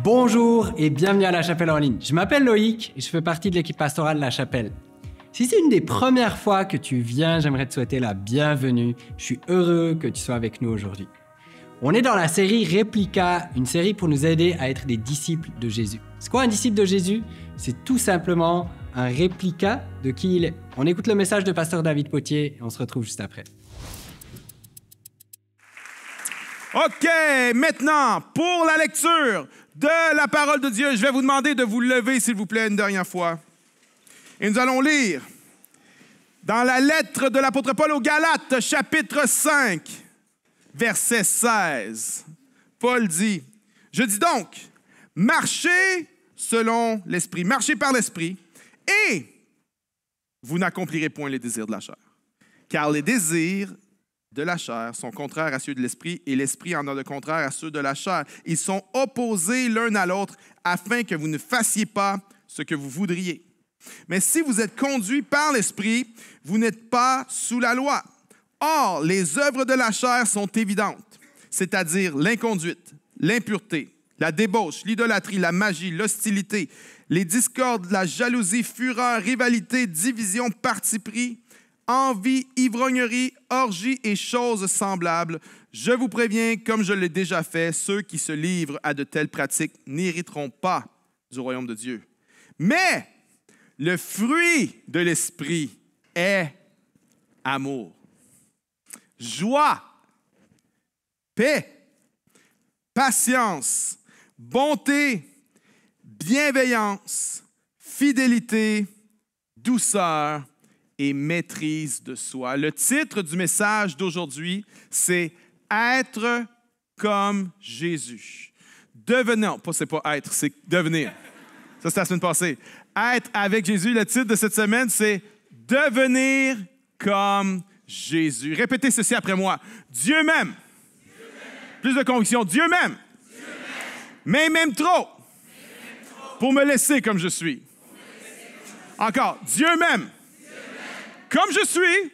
Bonjour et bienvenue à La Chapelle en ligne. Je m'appelle Loïc et je fais partie de l'équipe pastorale de La Chapelle. Si c'est une des premières fois que tu viens, j'aimerais te souhaiter la bienvenue. Je suis heureux que tu sois avec nous aujourd'hui. On est dans la série Réplica, une série pour nous aider à être des disciples de Jésus. C'est quoi un disciple de Jésus? C'est tout simplement un réplica de qui il est. On écoute le message de pasteur David Potier et on se retrouve juste après. OK, maintenant, pour la lecture de la parole de Dieu, je vais vous demander de vous lever, s'il vous plaît, une dernière fois. Et nous allons lire dans la lettre de l'apôtre Paul aux Galates, chapitre 5, verset 16. Paul dit, « Je dis donc, marchez selon l'Esprit, marchez par l'Esprit, et vous n'accomplirez point les désirs de la chair. Car les désirs de la chair sont contraires à ceux de l'Esprit, et l'Esprit en a de contraire à ceux de la chair. Ils sont opposés l'un à l'autre, afin que vous ne fassiez pas ce que vous voudriez. Mais si vous êtes conduits par l'Esprit, vous n'êtes pas sous la loi. Or, les œuvres de la chair sont évidentes, c'est-à-dire l'inconduite, l'impureté, la débauche, l'idolâtrie, la magie, l'hostilité, les discordes, la jalousie, fureur, rivalité, division, parti pris, envie, ivrognerie, orgie et choses semblables. Je vous préviens, comme je l'ai déjà fait, ceux qui se livrent à de telles pratiques n'hériteront pas du royaume de Dieu. Mais le fruit de l'Esprit est amour, joie, paix, patience, bonté, bienveillance, fidélité, douceur et maîtrise de soi. Le titre du message d'aujourd'hui, c'est « Être comme Jésus ». Devenir, c'est pas être, c'est devenir. Ça, c'est la semaine passée. Être avec Jésus, le titre de cette semaine, c'est « Devenir comme Jésus ». Répétez ceci après moi. Dieu m'aime. Plus de conviction. Dieu m'aime. Mais il m'aime trop pour me laisser comme je suis. Encore. Dieu m'aime. Comme je suis,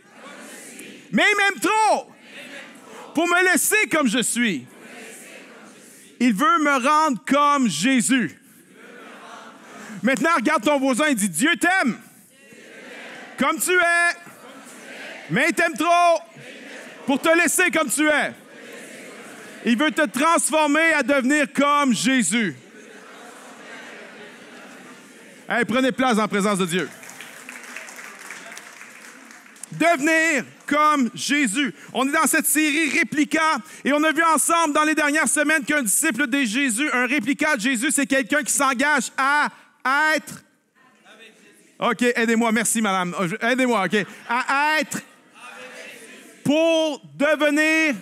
mais il m'aime trop pour me laisser comme je suis. Il veut me rendre comme Jésus. Maintenant, regarde ton voisin et dis, Dieu t'aime comme tu es, mais il t'aime trop pour te laisser comme tu es. Il veut te transformer à devenir comme Jésus. Hey, prenez place en présence de Dieu. Devenir comme Jésus. On est dans cette série Réplica et on a vu ensemble dans les dernières semaines qu'un disciple de Jésus, un réplica de Jésus, c'est quelqu'un qui s'engage à être... OK, aidez-moi, merci madame. Aidez-moi, OK. À être pour devenir,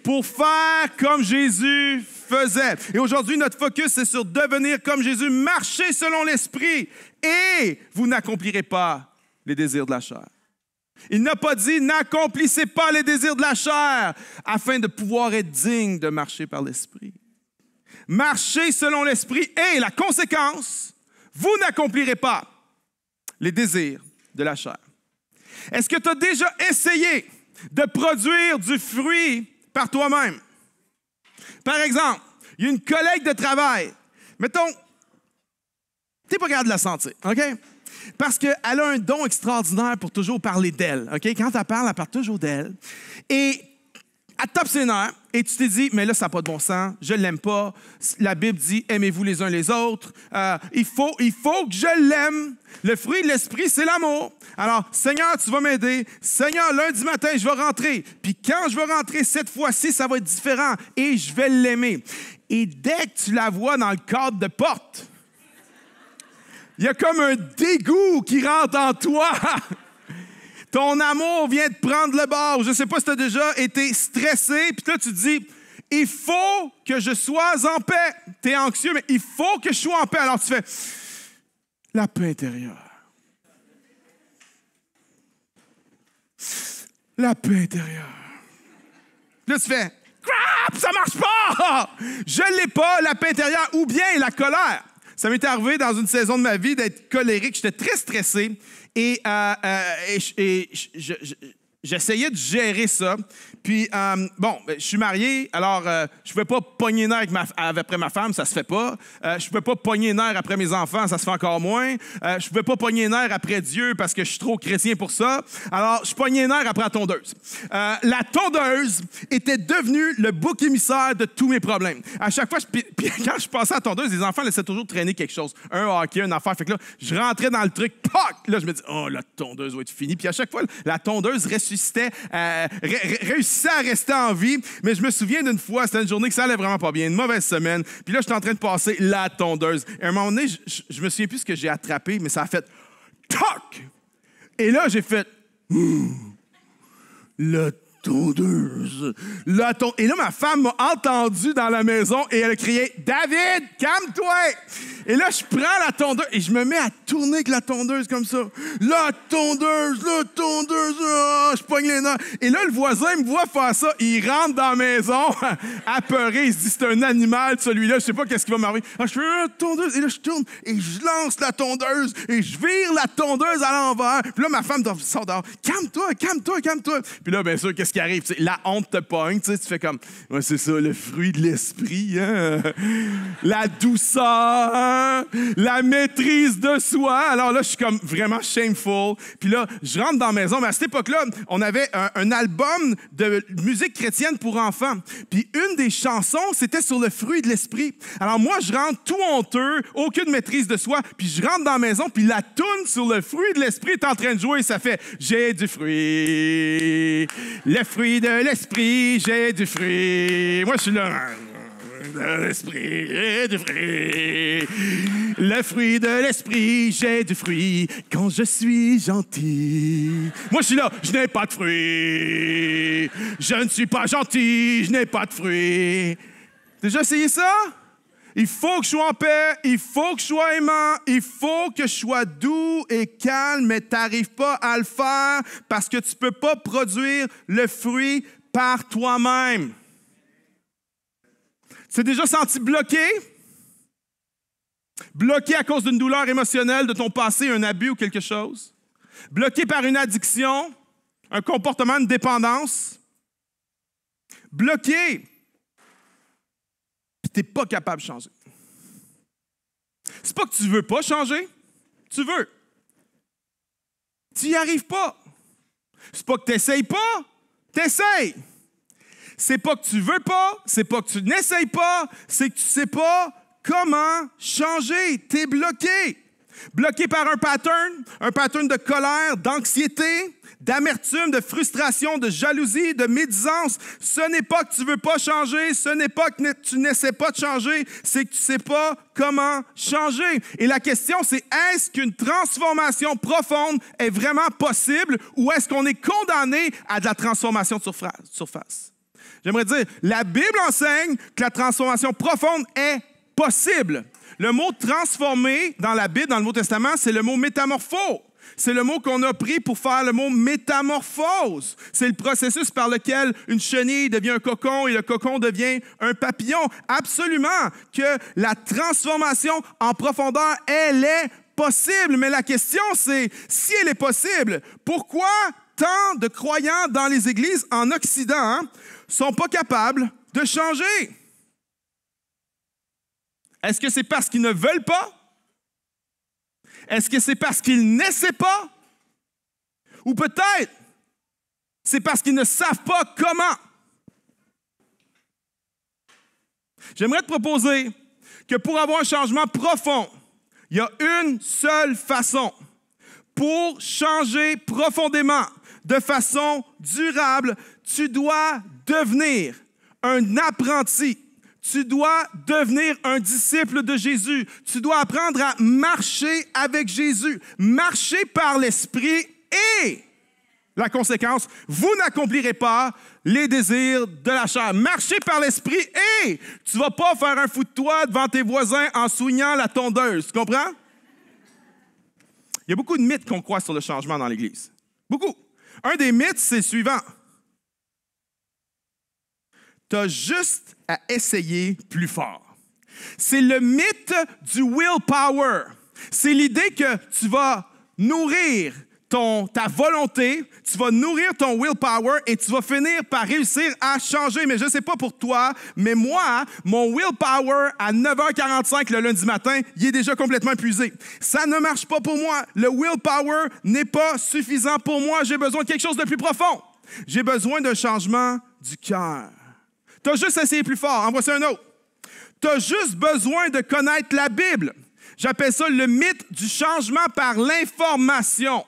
pour faire comme Jésus faisait. Et aujourd'hui, notre focus, c'est sur devenir comme Jésus, marcher selon l'Esprit et vous n'accomplirez pas les désirs de la chair. Il n'a pas dit « N'accomplissez pas les désirs de la chair » afin de pouvoir être digne de marcher par l'Esprit. Marchez selon l'Esprit et la conséquence, vous n'accomplirez pas les désirs de la chair. Est-ce que tu as déjà essayé de produire du fruit par toi-même? Par exemple, il y a une collègue de travail, mettons, tu n'es pas capable de la sentir, OK? Parce qu'elle a un don extraordinaire pour toujours parler d'elle. OK? Quand elle parle toujours d'elle. Et elle tape ses nerfs et tu t'es dit, mais là, ça n'a pas de bon sens, je ne l'aime pas. La Bible dit, aimez-vous les uns les autres. Il faut que je l'aime. Le fruit de l'Esprit, c'est l'amour. Alors, Seigneur, tu vas m'aider. Seigneur, lundi matin, je vais rentrer. Puis quand je vais rentrer cette fois-ci, ça va être différent et je vais l'aimer. Et dès que tu la vois dans le cadre de porte, il y a comme un dégoût qui rentre en toi. Ton amour vient de prendre le bord. Je ne sais pas si tu as déjà été stressé, puis là, tu te dis, il faut que je sois en paix. Tu es anxieux, mais il faut que je sois en paix. Alors, tu fais la paix intérieure. La paix intérieure. Là, tu fais, crap, ça marche pas. Je ne l'ai pas, la paix intérieure, ou bien la colère. Ça m'est arrivé dans une saison de ma vie d'être colérique. J'étais très stressé et j'essayais de gérer ça. Puis, je suis marié, alors je ne pouvais pas pogner les nerfs après ma femme, ça se fait pas. Je ne pouvais pas pogner les nerfs après mes enfants, ça se fait encore moins. Je ne pouvais pas pogner les nerfs après Dieu parce que je suis trop chrétien pour ça. Alors, je pognais les nerfs après la tondeuse. La tondeuse était devenue le bouc émissaire de tous mes problèmes. À chaque fois, puis quand je passais à la tondeuse, les enfants laissaient toujours traîner quelque chose. Un hockey, une affaire. Fait que là, je rentrais dans le truc, poc! Là, je me dis, oh, la tondeuse va être finie. Puis à chaque fois, la tondeuse réussissait à rester en vie, mais je me souviens d'une fois, c'était une journée que ça allait vraiment pas bien, une mauvaise semaine, puis là, j'étais en train de passer la tondeuse. Et à un moment donné, je me souviens plus ce que j'ai attrapé, mais ça a fait « toc ». Et là, j'ai fait « la tondeuse, la tondeuse ». Et là, ma femme m'a entendu dans la maison et elle a crié « David, calme-toi ». Et là, je prends la tondeuse et je me mets à tourner avec la tondeuse comme ça. La tondeuse, je pogne les nerfs. Et là, le voisin me voit faire ça. Il rentre dans la maison, apeuré. Il se dit, c'est un animal, celui-là. Je sais pas qu'est-ce qui va m'arriver. Je fais la tondeuse. Et là, je tourne et je lance la tondeuse et je vire la tondeuse à l'envers. Puis là, ma femme sort dehors. Calme-toi. Puis là, bien sûr, qu'est-ce qui arrive? T'sais, la honte te pogne. Tu fais comme, ouais, c'est ça, le fruit de l'esprit. Hein? La douceur. Hein? La maîtrise de soi. Alors là, je suis comme vraiment shameful. Puis là, je rentre dans la maison. Mais à cette époque-là, on avait un album de musique chrétienne pour enfants. Puis une des chansons, c'était sur le fruit de l'esprit. Alors moi, je rentre tout honteux, aucune maîtrise de soi. Puis je rentre dans la maison, puis la toune sur le fruit de l'esprit est en train de jouer. Ça fait « J'ai du fruit, le fruit de l'esprit, j'ai du fruit. » Moi, je suis là... l'esprit, j'ai du fruit. Le fruit de l'esprit, j'ai du fruit. Quand je suis gentil. Moi, je suis là, je n'ai pas de fruit. Je ne suis pas gentil, je n'ai pas de fruit. Déjà essayé ça? Il faut que je sois en paix, il faut que je sois aimant, il faut que je sois doux et calme, mais tu n'arrives pas à le faire parce que tu ne peux pas produire le fruit par toi-même. Tu t'es déjà senti bloqué? Bloqué à cause d'une douleur émotionnelle de ton passé, un abus ou quelque chose? Bloqué par une addiction, un comportement de dépendance? Bloqué, puis tu n'es pas capable de changer. C'est pas que tu ne veux pas changer, tu veux. Tu n'y arrives pas. C'est pas que tu n'essayes pas, tu essayes. C'est pas que tu veux pas, c'est pas que tu n'essayes pas, c'est que tu sais pas comment changer. Tu es bloqué. Bloqué par un pattern de colère, d'anxiété, d'amertume, de frustration, de jalousie, de médisance. Ce n'est pas que tu veux pas changer, ce n'est pas que tu n'essaies pas de changer, c'est que tu sais pas comment changer. Et la question, c'est est-ce qu'une transformation profonde est vraiment possible ou est-ce qu'on est condamné à de la transformation de surface? J'aimerais dire, la Bible enseigne que la transformation profonde est possible. Le mot « transformer » dans la Bible, dans le Nouveau Testament, c'est le mot « métamorpho ». C'est le mot qu'on a pris pour faire le mot « métamorphose ». C'est le processus par lequel une chenille devient un cocon et le cocon devient un papillon. Absolument que la transformation en profondeur, elle est possible. Mais la question, c'est, si elle est possible, pourquoi tant de croyants dans les églises en Occident sont pas capables de changer? Est-ce que c'est parce qu'ils ne veulent pas? Est-ce que c'est parce qu'ils n'essaient pas? Ou peut-être c'est parce qu'ils ne savent pas comment? J'aimerais te proposer que pour avoir un changement profond, il y a une seule façon pour changer profondément, de façon durable. Tu dois devenir un apprenti. Tu dois devenir un disciple de Jésus. Tu dois apprendre à marcher avec Jésus. Marcher par l'Esprit et, la conséquence, vous n'accomplirez pas les désirs de la chair. Marcher par l'Esprit et tu ne vas pas faire un fou de toi devant tes voisins en soignant la tondeuse. Tu comprends? Il y a beaucoup de mythes qu'on croit sur le changement dans l'Église. Beaucoup. Un des mythes, c'est le suivant. Tu as juste à essayer plus fort. C'est le mythe du willpower. C'est l'idée que tu vas nourrir ta volonté, tu vas nourrir ton willpower et tu vas finir par réussir à changer. Mais je ne sais pas pour toi, mais moi, mon willpower à 9h45 le lundi matin, il est déjà complètement épuisé. Ça ne marche pas pour moi. Le willpower n'est pas suffisant pour moi. J'ai besoin de quelque chose de plus profond. J'ai besoin d'un changement du cœur. Tu as juste essayé plus fort. En voici un autre. Tu as juste besoin de connaître la Bible. J'appelle ça le mythe du changement par l'information.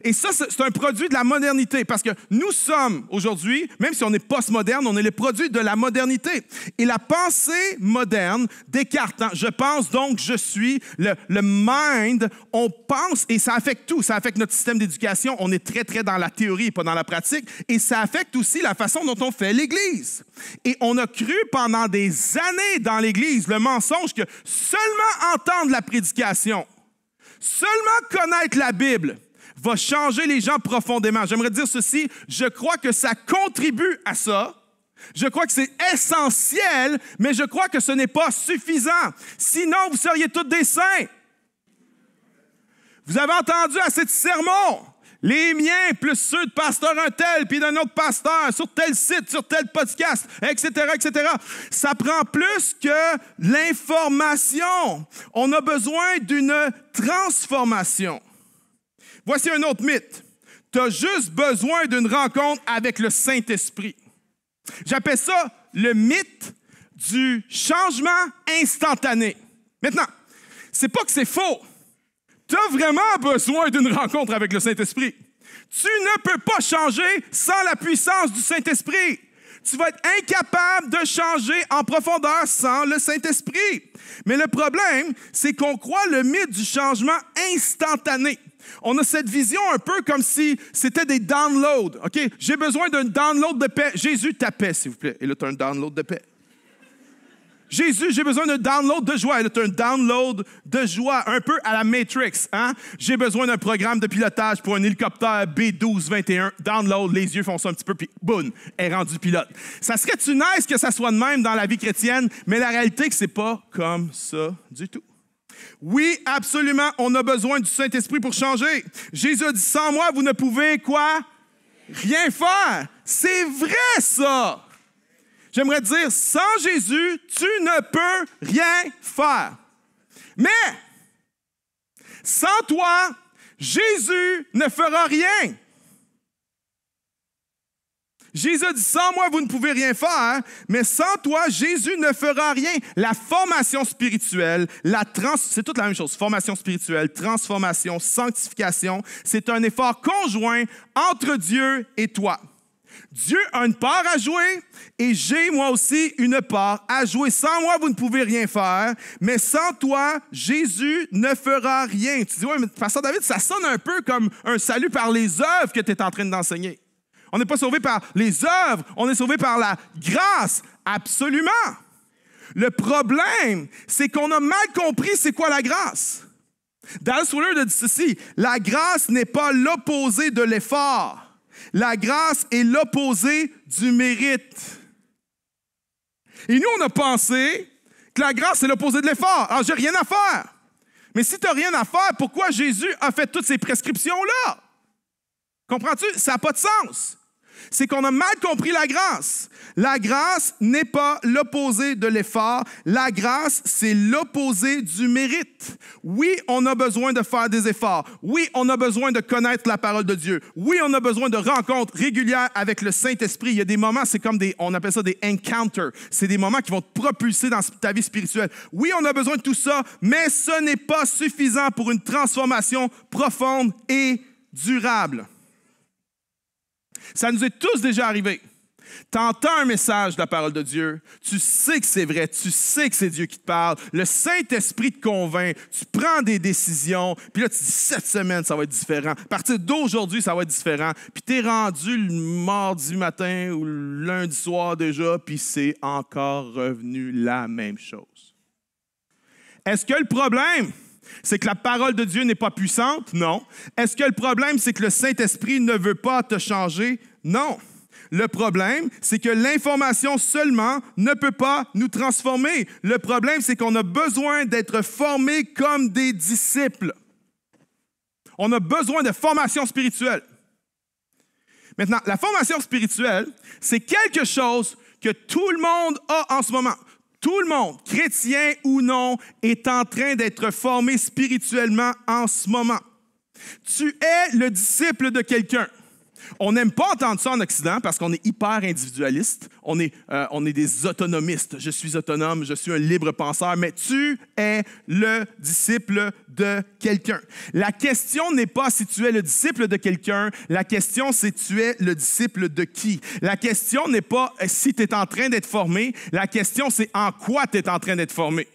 Et ça, c'est un produit de la modernité, parce que nous sommes aujourd'hui, même si on est postmoderne, on est les produits de la modernité. Et la pensée moderne, Descartes, je pense donc je suis, le mind, on pense, et ça affecte tout. Ça affecte notre système d'éducation. On est très, très dans la théorie et pas dans la pratique. Et ça affecte aussi la façon dont on fait l'Église. Et on a cru pendant des années dans l'Église le mensonge que seulement entendre la prédication, seulement connaître la Bible, va changer les gens profondément. J'aimerais dire ceci, je crois que ça contribue à ça. Je crois que c'est essentiel, mais je crois que ce n'est pas suffisant. Sinon, vous seriez tous des saints. Vous avez entendu assez de sermons. Les miens, plus ceux de pasteur un tel, puis d'un autre pasteur, sur tel site, sur tel podcast, etc., etc. Ça prend plus que l'information. On a besoin d'une transformation. Voici un autre mythe. Tu as juste besoin d'une rencontre avec le Saint-Esprit. J'appelle ça le mythe du changement instantané. Maintenant, c'est pas que c'est faux. Tu as vraiment besoin d'une rencontre avec le Saint-Esprit. Tu ne peux pas changer sans la puissance du Saint-Esprit. Tu vas être incapable de changer en profondeur sans le Saint-Esprit. Mais le problème, c'est qu'on croit le mythe du changement instantané. On a cette vision un peu comme si c'était des downloads. OK? J'ai besoin d'un download de paix. Jésus, ta paix, s'il vous plaît. Et là, tu as un download de paix. Jésus, j'ai besoin d'un download de joie. Et là, tu as un download de joie, un peu à la Matrix. Hein? J'ai besoin d'un programme de pilotage pour un hélicoptère B-1221. Download, les yeux font ça un petit peu, puis boum, est rendu pilote. Ça serait-tu nice que ça soit de même dans la vie chrétienne, mais la réalité, c'est que c'est pas comme ça du tout. Oui, absolument, on a besoin du Saint-Esprit pour changer. Jésus a dit, sans moi, vous ne pouvez quoi? Rien faire. C'est vrai, ça. J'aimerais dire, sans Jésus, tu ne peux rien faire. Mais, sans toi, Jésus ne fera rien. Jésus a dit, sans moi, vous ne pouvez rien faire, mais sans toi, Jésus ne fera rien. La formation spirituelle, c'est toute la même chose. Formation spirituelle, transformation, sanctification, c'est un effort conjoint entre Dieu et toi. Dieu a une part à jouer et j'ai moi aussi une part à jouer. Sans moi, vous ne pouvez rien faire, mais sans toi, Jésus ne fera rien. Tu dis, oui, mais Pasteur David, ça sonne un peu comme un salut par les œuvres que tu es en train d'enseigner. On n'est pas sauvé par les œuvres, on est sauvé par la grâce. Absolument. Le problème, c'est qu'on a mal compris c'est quoi la grâce. Dallas Willard a dit ceci, la grâce n'est pas l'opposé de l'effort. La grâce est l'opposé du mérite. Et nous, on a pensé que la grâce, c'est l'opposé de l'effort. Alors, j'ai rien à faire. Mais si tu n'as rien à faire, pourquoi Jésus a fait toutes ces prescriptions-là? Comprends-tu? Ça n'a pas de sens. C'est qu'on a mal compris la grâce. La grâce n'est pas l'opposé de l'effort. La grâce, c'est l'opposé du mérite. Oui, on a besoin de faire des efforts. Oui, on a besoin de connaître la parole de Dieu. Oui, on a besoin de rencontres régulières avec le Saint-Esprit. Il y a des moments, c'est comme on appelle ça des encounters. C'est des moments qui vont te propulser dans ta vie spirituelle. Oui, on a besoin de tout ça, mais ce n'est pas suffisant pour une transformation profonde et durable. Ça nous est tous déjà arrivé. Tu entends un message de la parole de Dieu, tu sais que c'est vrai, tu sais que c'est Dieu qui te parle, le Saint-Esprit te convainc, tu prends des décisions, puis là tu dis cette semaine ça va être différent, à partir d'aujourd'hui ça va être différent, puis tu es rendu le mardi matin ou le lundi soir déjà, puis c'est encore revenu la même chose. Est-ce que le problème, c'est que la parole de Dieu n'est pas puissante? Non. Est-ce que le problème, c'est que le Saint-Esprit ne veut pas te changer? Non. Le problème, c'est que l'information seulement ne peut pas nous transformer. Le problème, c'est qu'on a besoin d'être formés comme des disciples. On a besoin de formation spirituelle. Maintenant, la formation spirituelle, c'est quelque chose que tout le monde a en ce moment. Tout le monde, chrétien ou non, est en train d'être formé spirituellement en ce moment. Tu es le disciple de quelqu'un. On n'aime pas entendre ça en Occident parce qu'on est hyper individualiste. On est des autonomistes. Je suis autonome, je suis un libre penseur, mais tu es le disciple de quelqu'un. La question n'est pas si tu es le disciple de quelqu'un. La question, c'est tu es le disciple de qui? La question n'est pas si tu es en train d'être formé. La question, c'est en quoi tu es en train d'être formé.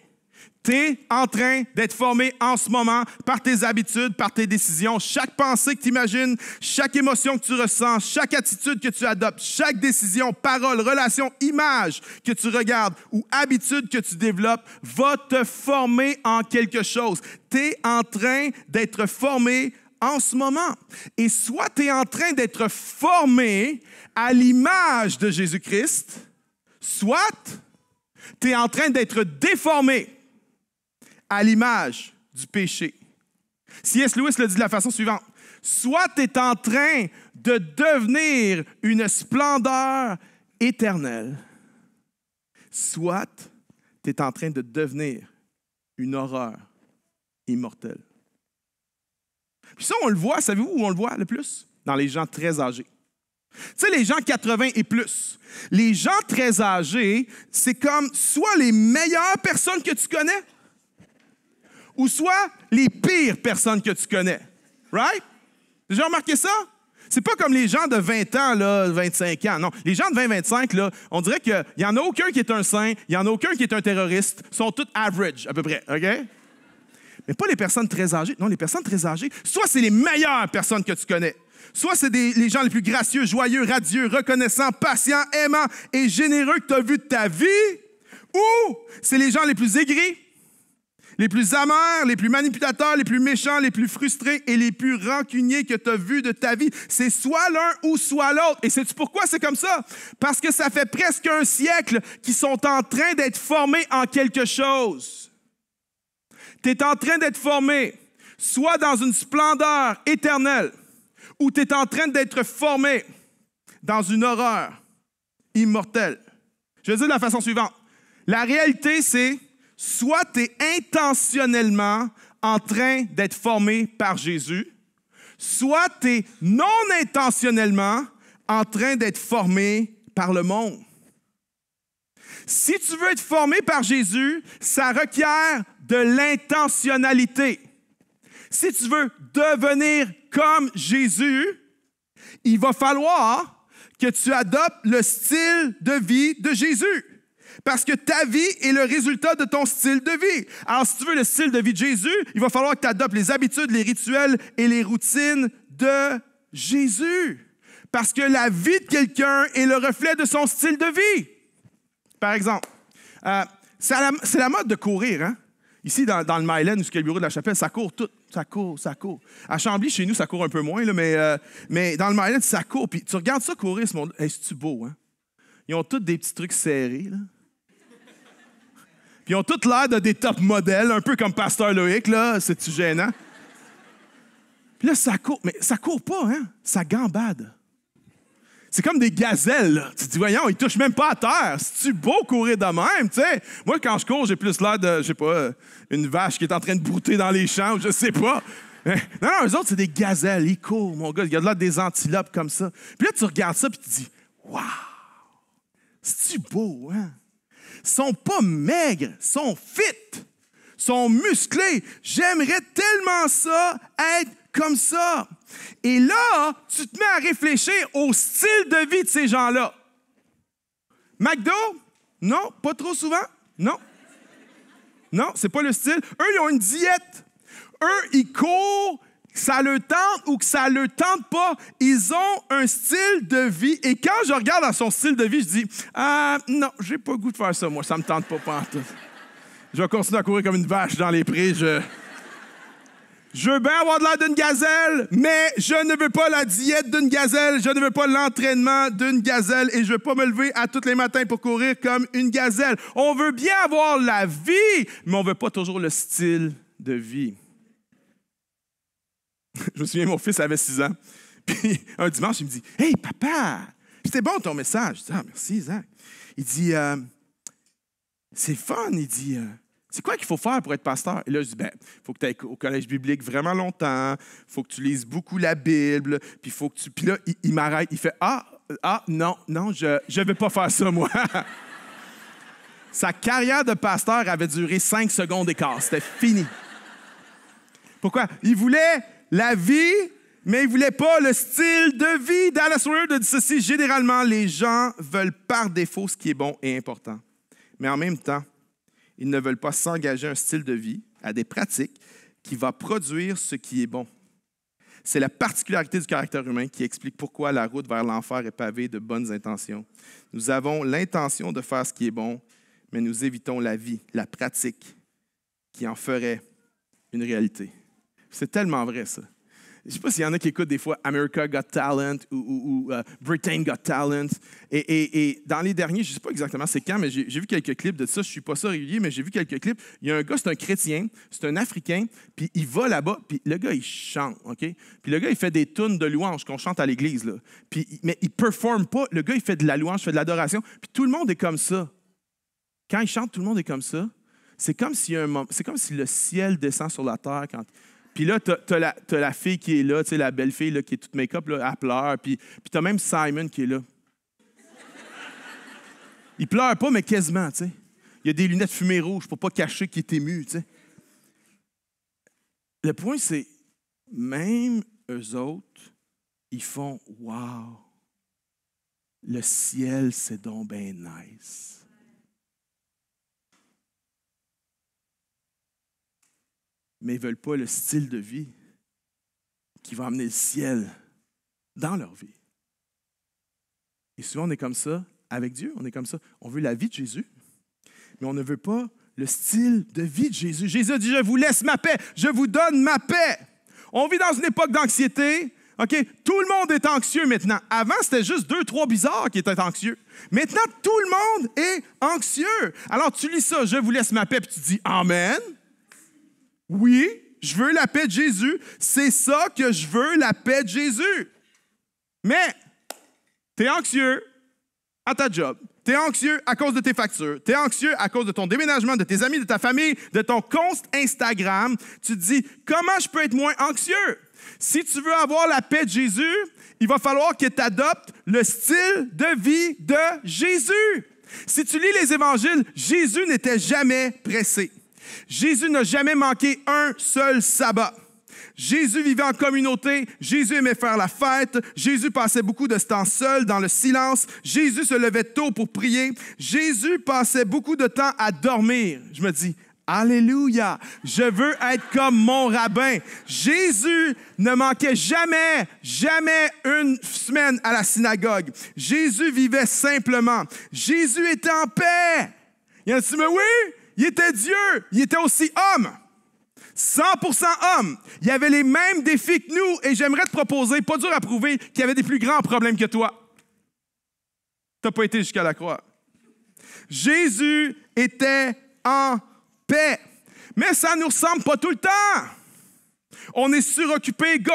Tu es en train d'être formé en ce moment par tes habitudes, par tes décisions. Chaque pensée que tu imagines, chaque émotion que tu ressens, chaque attitude que tu adoptes, chaque décision, parole, relation, image que tu regardes ou habitude que tu développes va te former en quelque chose. Tu es en train d'être formé en ce moment. Et soit tu es en train d'être formé à l'image de Jésus-Christ, soit tu es en train d'être déformé à l'image du péché. C.S. Lewis le dit de la façon suivante. Soit tu es en train de devenir une splendeur éternelle, soit tu es en train de devenir une horreur immortelle. Puis ça, on le voit, savez-vous où on le voit le plus? Dans les gens très âgés. Tu sais, les gens 80 et plus. Les gens très âgés, c'est comme soit les meilleures personnes que tu connais, ou soit les pires personnes que tu connais. Right? Déjà remarqué ça? C'est pas comme les gens de 20 ans, là, 25 ans. Non, les gens de 20-25, là, on dirait qu'il n'y en a aucun qui est un saint, il n'y en a aucun qui est un terroriste. Ils sont tous average, à peu près. OK? Mais pas les personnes très âgées. Non, les personnes très âgées, soit c'est les meilleures personnes que tu connais, soit c'est les gens les plus gracieux, joyeux, radieux, reconnaissants, patients, aimants et généreux que tu as vus de ta vie, ou c'est les gens les plus aigris, les plus amers, les plus manipulateurs, les plus méchants, les plus frustrés et les plus rancuniers que tu as vus de ta vie. C'est soit l'un ou soit l'autre. Et sais-tu pourquoi c'est comme ça? Parce que ça fait presque un siècle qu'ils sont en train d'être formés en quelque chose. Tu es en train d'être formé soit dans une splendeur éternelle ou tu es en train d'être formé dans une horreur immortelle. Je vais dire de la façon suivante. La réalité, c'est soit tu es intentionnellement en train d'être formé par Jésus, soit tu es non intentionnellement en train d'être formé par le monde. Si tu veux être formé par Jésus, ça requiert de l'intentionnalité. Si tu veux devenir comme Jésus, il va falloir que tu adoptes le style de vie de Jésus. Parce que ta vie est le résultat de ton style de vie. Alors, si tu veux le style de vie de Jésus, il va falloir que tu adoptes les habitudes, les rituels et les routines de Jésus. Parce que la vie de quelqu'un est le reflet de son style de vie. Par exemple, c'est la mode de courir, hein? Ici, dans le Myland, où est le bureau de la chapelle, ça court tout. Ça court. À Chambly, chez nous, ça court un peu moins, là, mais dans le Myland, ça court. Puis tu regardes ça courir, ce monde. Hey, c'est-tu beau, hein? Ils ont tous des petits trucs serrés, là. Puis ils ont tous l'air de des top modèles, un peu comme Pasteur Loïc, là. C'est-tu gênant? Puis là, ça court. Mais ça court pas, hein? Ça gambade. C'est comme des gazelles, là. Tu te dis, voyons, ils touchent même pas à terre. C'est-tu beau courir de même, tu sais? Moi, quand je cours, j'ai plus l'air de, je sais pas, une vache qui est en train de brouter dans les champs, je sais pas. Non, eux autres, c'est des gazelles. Ils courent, mon gars. Il y a de l'air des antilopes comme ça. Puis là, tu regardes ça, puis tu te dis, waouh! C'est-tu beau, hein? Ils sont pas maigres, ils sont fit, sont musclés. J'aimerais tellement ça, être comme ça. Et là, tu te mets à réfléchir au style de vie de ces gens-là. McDo? Non, pas trop souvent. Non. Non, c'est pas le style. Eux, ils ont une diète. Eux, ils courent, que ça leur tente ou que ça leur tente pas. Ils ont un style de vie. Et quand je regarde dans son style de vie, je dis, non, j'ai pas le goût de faire ça, moi. Ça me tente pas pantoute. Je vais continuer à courir comme une vache dans les prés. Je veux bien avoir de l'air d'une gazelle, mais je ne veux pas la diète d'une gazelle, je ne veux pas l'entraînement d'une gazelle et je ne veux pas me lever à tous les matins pour courir comme une gazelle. On veut bien avoir la vie, mais on ne veut pas toujours le style de vie. Je me souviens, mon fils avait 6 ans. Puis un dimanche, il me dit « Hey, papa, c'était bon ton message. » Je dis « Ah, merci, Zach. » Il dit « C'est fun. » Il dit c'est quoi qu'il faut faire pour être pasteur? Et là, je dis, il faut que tu ailles au collège biblique vraiment longtemps, il faut que tu lises beaucoup la Bible, puis il faut que tu... Puis là, il m'arrête, il fait, non, je ne vais pas faire ça, moi. Sa carrière de pasteur avait duré 5 secondes et quart, c'était fini. Pourquoi? Il voulait la vie, mais il ne voulait pas le style de vie. Dallas Willard dit ceci, généralement, les gens veulent par défaut ce qui est bon et important. Mais en même temps, ils ne veulent pas s'engager à un style de vie, à des pratiques qui va produire ce qui est bon. C'est la particularité du caractère humain qui explique pourquoi la route vers l'enfer est pavée de bonnes intentions. Nous avons l'intention de faire ce qui est bon, mais nous évitons la vie, la pratique qui en ferait une réalité. C'est tellement vrai, ça. Je ne sais pas s'il y en a qui écoutent des fois America Got Talent ou Britain Got Talent. Et dans les derniers, je ne sais pas exactement c'est quand, mais j'ai vu quelques clips de ça. Je ne suis pas ça régulier, mais j'ai vu quelques clips. Il y a un gars, c'est un chrétien, c'est un Africain, puis il va là-bas, puis le gars, il chante, OK? Puis le gars, il fait des tunes de louanges qu'on chante à l'église, là. Mais il ne performe pas. Le gars, il fait de la louange, il fait de l'adoration, puis tout le monde est comme ça. Quand il chante, tout le monde est comme ça. C'est comme si le ciel descend sur la terre quand... Puis là, t'as la fille qui est là, tu sais, la belle fille là, qui est toute make-up, là, elle pleure. Puis t'as même Simon qui est là. Il pleure pas, mais quasiment, tu sais. Il y a des lunettes fumées rouges pour pas cacher qu'il est ému, tu sais. Le point, c'est, même eux autres, ils font « Wow! Le ciel, c'est donc bien nice. » Mais ils ne veulent pas le style de vie qui va amener le ciel dans leur vie. Et souvent, on est comme ça avec Dieu, on est comme ça. On veut la vie de Jésus, mais on ne veut pas le style de vie de Jésus. Jésus a dit, je vous laisse ma paix, je vous donne ma paix. On vit dans une époque d'anxiété. OK? Tout le monde est anxieux maintenant. Avant, c'était juste 2-3 bizarres qui étaient anxieux. Maintenant, tout le monde est anxieux. Alors, tu lis ça, je vous laisse ma paix, puis tu dis, Amen. Oui, je veux la paix de Jésus. C'est ça que je veux, la paix de Jésus. Mais, tu es anxieux à ta job. Tu es anxieux à cause de tes factures. Tu es anxieux à cause de ton déménagement, de tes amis, de ta famille, de ton compte Instagram. Tu te dis, comment je peux être moins anxieux? Si tu veux avoir la paix de Jésus, il va falloir que tu adoptes le style de vie de Jésus. Si tu lis les évangiles, Jésus n'était jamais pressé. Jésus n'a jamais manqué un seul sabbat. Jésus vivait en communauté, Jésus aimait faire la fête, Jésus passait beaucoup de temps seul dans le silence, Jésus se levait tôt pour prier, Jésus passait beaucoup de temps à dormir. Je me dis, Alléluia, je veux être comme mon rabbin. Jésus ne manquait jamais une semaine à la synagogue. Jésus vivait simplement. Jésus était en paix. Il y en a qui disent, mais oui, il était Dieu, il était aussi homme. 100% homme. Il avait les mêmes défis que nous et j'aimerais te proposer, pas dur à prouver, qu'il y avait des plus grands problèmes que toi. Tu n'as pas été jusqu'à la croix. Jésus était en paix. Mais ça ne nous ressemble pas tout le temps. On est suroccupé, go.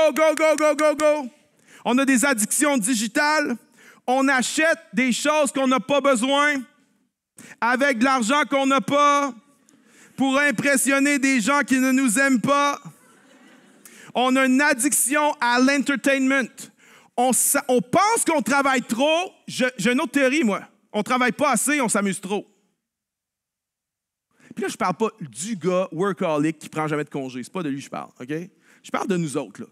On a des addictions digitales. On achète des choses qu'on n'a pas besoin avec de l'argent qu'on n'a pas pour impressionner des gens qui ne nous aiment pas. On a une addiction à l'entertainment. On pense qu'on travaille trop. J'ai une autre théorie, moi. On ne travaille pas assez, on s'amuse trop. Puis là, je ne parle pas du gars workaholic qui ne prend jamais de congé. C'est pas de lui que je parle, OK? Je parle de nous autres, là.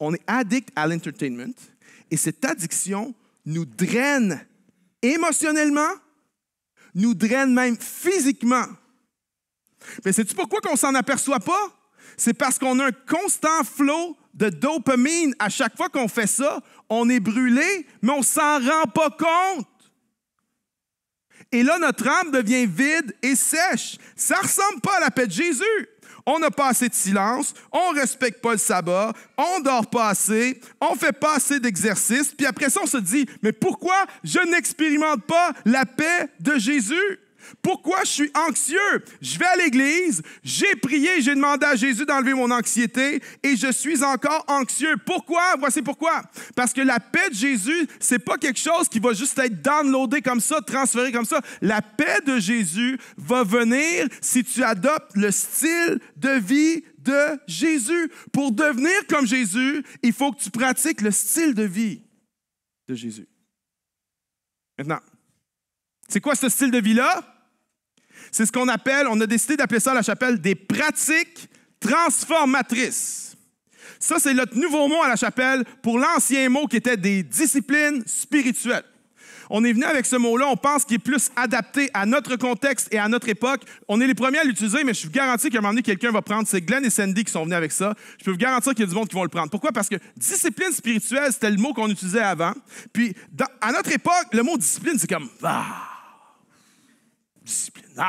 On est addict à l'entertainment et cette addiction nous draine émotionnellement, nous draine même physiquement. Mais sais-tu pourquoi qu'on ne s'en aperçoit pas? C'est parce qu'on a un constant flot de dopamine. À chaque fois qu'on fait ça, on est brûlé, mais on ne s'en rend pas compte. Et là, notre âme devient vide et sèche. Ça ne ressemble pas à la paix de Jésus. On n'a pas assez de silence, on ne respecte pas le sabbat, on ne dort pas assez, on ne fait pas assez d'exercice. Puis après ça, on se dit, mais pourquoi je n'expérimente pas la paix de Jésus? Pourquoi je suis anxieux? Je vais à l'église, j'ai prié, j'ai demandé à Jésus d'enlever mon anxiété et je suis encore anxieux. Pourquoi? Voici pourquoi. Parce que la paix de Jésus, c'est pas quelque chose qui va juste être downloadé comme ça, transféré comme ça. La paix de Jésus va venir si tu adoptes le style de vie de Jésus. Pour devenir comme Jésus, il faut que tu pratiques le style de vie de Jésus. Maintenant, c'est quoi ce style de vie-là? C'est ce qu'on appelle, on a décidé d'appeler ça à la chapelle, des pratiques transformatrices. Ça, c'est notre nouveau mot à la chapelle pour l'ancien mot qui était des disciplines spirituelles. On est venu avec ce mot-là, on pense qu'il est plus adapté à notre contexte et à notre époque. On est les premiers à l'utiliser, mais je vous garantis qu'à un moment donné, quelqu'un va prendre. C'est Glenn et Sandy qui sont venus avec ça. Je peux vous garantir qu'il y a du monde qui vont le prendre. Pourquoi? Parce que discipline spirituelle, c'était le mot qu'on utilisait avant. Puis, à notre époque, le mot discipline, c'est comme discipline. Tu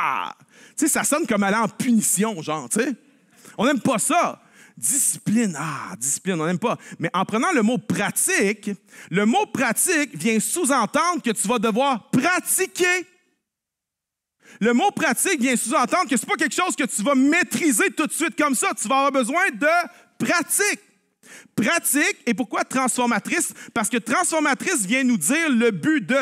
sais, ça sonne comme aller en punition, genre, tu sais. On n'aime pas ça. Discipline, discipline, on n'aime pas. Mais en prenant le mot pratique vient sous-entendre que tu vas devoir pratiquer. Le mot pratique vient sous-entendre que ce n'est pas quelque chose que tu vas maîtriser tout de suite comme ça. Tu vas avoir besoin de pratique. Pratique, et pourquoi transformatrice? Parce que transformatrice vient nous dire le but de.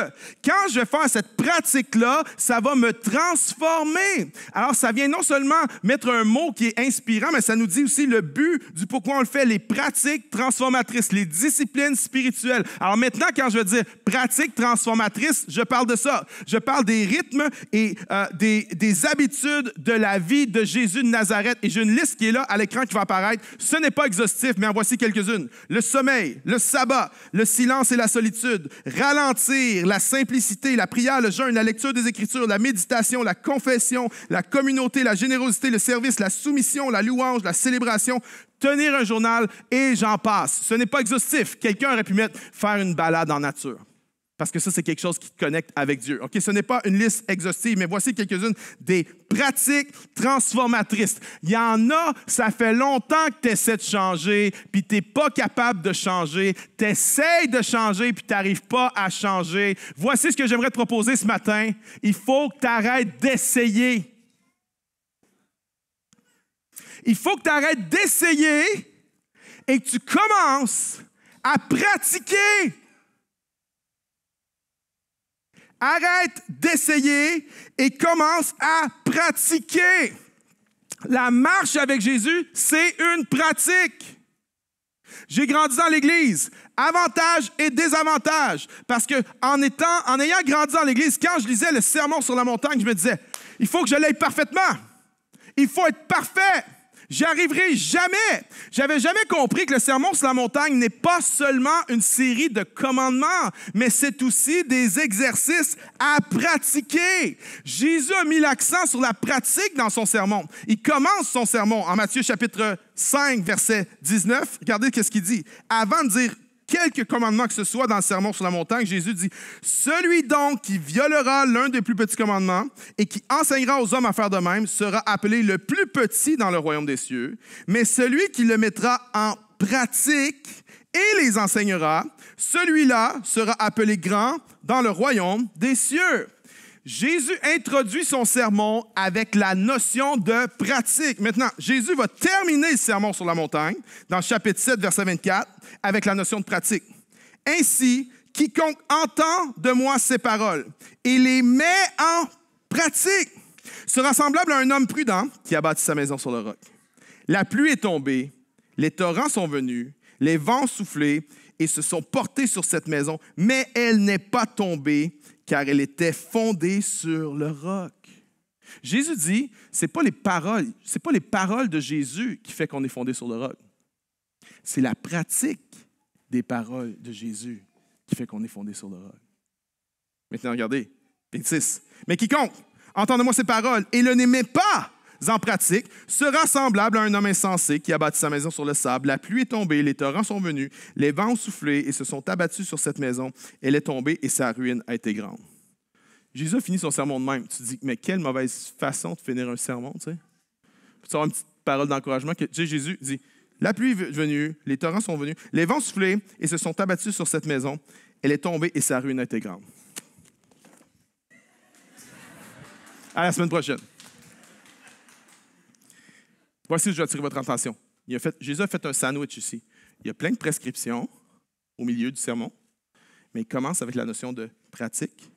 Quand je vais faire cette pratique-là, ça va me transformer. Alors, ça vient non seulement mettre un mot qui est inspirant, mais ça nous dit aussi le but du pourquoi on le fait, les pratiques transformatrices, les disciplines spirituelles. Alors maintenant, quand je veux dire pratique transformatrice, je parle de ça. Je parle des rythmes et des habitudes de la vie de Jésus de Nazareth. Et j'ai une liste qui est là à l'écran qui va apparaître. Ce n'est pas exhaustif, mais en voici quelques-unes. Le sommeil, le sabbat, le silence et la solitude, ralentir, la simplicité, la prière, le jeûne, la lecture des Écritures, la méditation, la confession, la communauté, la générosité, le service, la soumission, la louange, la célébration, tenir un journal et j'en passe. Ce n'est pas exhaustif. Quelqu'un aurait pu mettre faire une balade en nature. Parce que ça, c'est quelque chose qui te connecte avec Dieu. OK? Ce n'est pas une liste exhaustive, mais voici quelques-unes des pratiques transformatrices. Il y en a, ça fait longtemps que tu essaies de changer, puis tu n'es pas capable de changer. Tu essaies de changer, puis tu n'arrives pas à changer. Voici ce que j'aimerais te proposer ce matin. Il faut que tu arrêtes d'essayer. Il faut que tu arrêtes d'essayer et que tu commences à pratiquer. Arrête d'essayer et commence à pratiquer. La marche avec Jésus, c'est une pratique. J'ai grandi dans l'Église. Avantages et désavantages. Parce qu'en ayant grandi dans l'Église, quand je lisais le Sermon sur la montagne, je me disais, il faut que je l'aie parfaitement. Il faut être parfait. J'y arriverai jamais. J'avais jamais compris que le Sermon sur la montagne n'est pas seulement une série de commandements, mais c'est aussi des exercices à pratiquer. Jésus a mis l'accent sur la pratique dans son sermon. Il commence son sermon en Matthieu chapitre 5, verset 19. Regardez ce qu'il dit. Avant de dire quelques commandements que ce soit dans le Sermon sur la montagne, Jésus dit « Celui donc qui violera l'un des plus petits commandements et qui enseignera aux hommes à faire de même sera appelé le plus petit dans le royaume des cieux, mais celui qui le mettra en pratique et les enseignera, celui-là sera appelé grand dans le royaume des cieux. » Jésus introduit son sermon avec la notion de pratique. Maintenant, Jésus va terminer le sermon sur la montagne, dans le chapitre 7, verset 24, avec la notion de pratique. Ainsi, quiconque entend de moi ces paroles et les met en pratique sera semblable à un homme prudent qui a bâti sa maison sur le roc. La pluie est tombée, les torrents sont venus, les vents ont soufflé et se sont portés sur cette maison, mais elle n'est pas tombée car elle était fondée sur le roc. Jésus dit, c'est pas les paroles de Jésus qui fait qu'on est fondé sur le roc. C'est la pratique des paroles de Jésus qui fait qu'on est fondé sur le roc. Maintenant, regardez, 26. Mais quiconque entend de moi ces paroles et ne les met pas en pratique sera semblable à un homme insensé qui a bâti sa maison sur le sable. La pluie est tombée, les torrents sont venus, les vents ont soufflé et se sont abattus sur cette maison. Elle est tombée et sa ruine a été grande. Jésus a fini son sermon de même. Tu te dis, mais quelle mauvaise façon de finir un sermon, tu sais. Tu as une petite parole d'encouragement. Jésus dit, la pluie est venue, les torrents sont venus, les vents ont soufflé et se sont abattus sur cette maison. Elle est tombée et sa ruine a été grande. À la semaine prochaine. Voici où je vais attirer votre attention. Jésus a fait un sandwich ici. Il y a plein de prescriptions au milieu du sermon, mais il commence avec la notion de pratique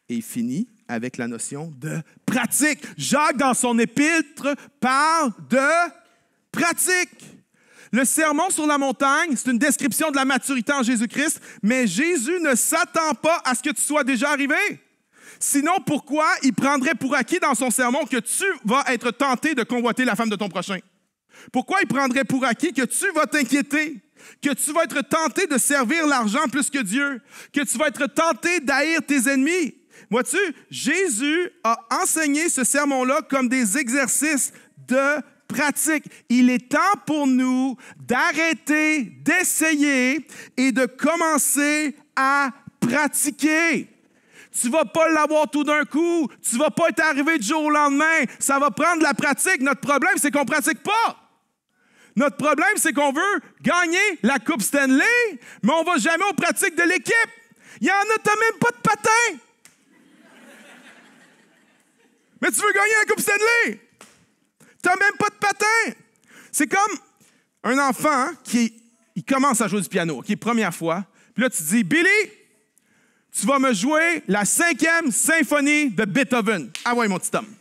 et il finit avec la notion de pratique. Jacques, dans son épître, parle de pratique. Le sermon sur la montagne, c'est une description de la maturité en Jésus-Christ, mais Jésus ne s'attend pas à ce que tu sois déjà arrivé. Sinon, pourquoi il prendrait pour acquis dans son sermon que tu vas être tenté de convoiter la femme de ton prochain? Pourquoi il prendrait pour acquis que tu vas t'inquiéter, que tu vas être tenté de servir l'argent plus que Dieu, que tu vas être tenté d'haïr tes ennemis? Vois-tu, Jésus a enseigné ce sermon-là comme des exercices de pratique. Il est temps pour nous d'arrêter, d'essayer et de commencer à pratiquer. Tu ne vas pas l'avoir tout d'un coup. Tu ne vas pas être arrivé du jour au lendemain. Ça va prendre de la pratique. Notre problème, c'est qu'on ne pratique pas. Notre problème, c'est qu'on veut gagner la Coupe Stanley, mais on ne va jamais aux pratiques de l'équipe. Il y en a, tu n'as même pas de patin. Mais tu veux gagner la Coupe Stanley. Tu n'as même pas de patin. C'est comme un enfant qui commence à jouer du piano, qui est première fois. Puis là, tu te dis, Billy, tu vas me jouer la 5e symphonie de Beethoven. Ah ouais, mon petit homme.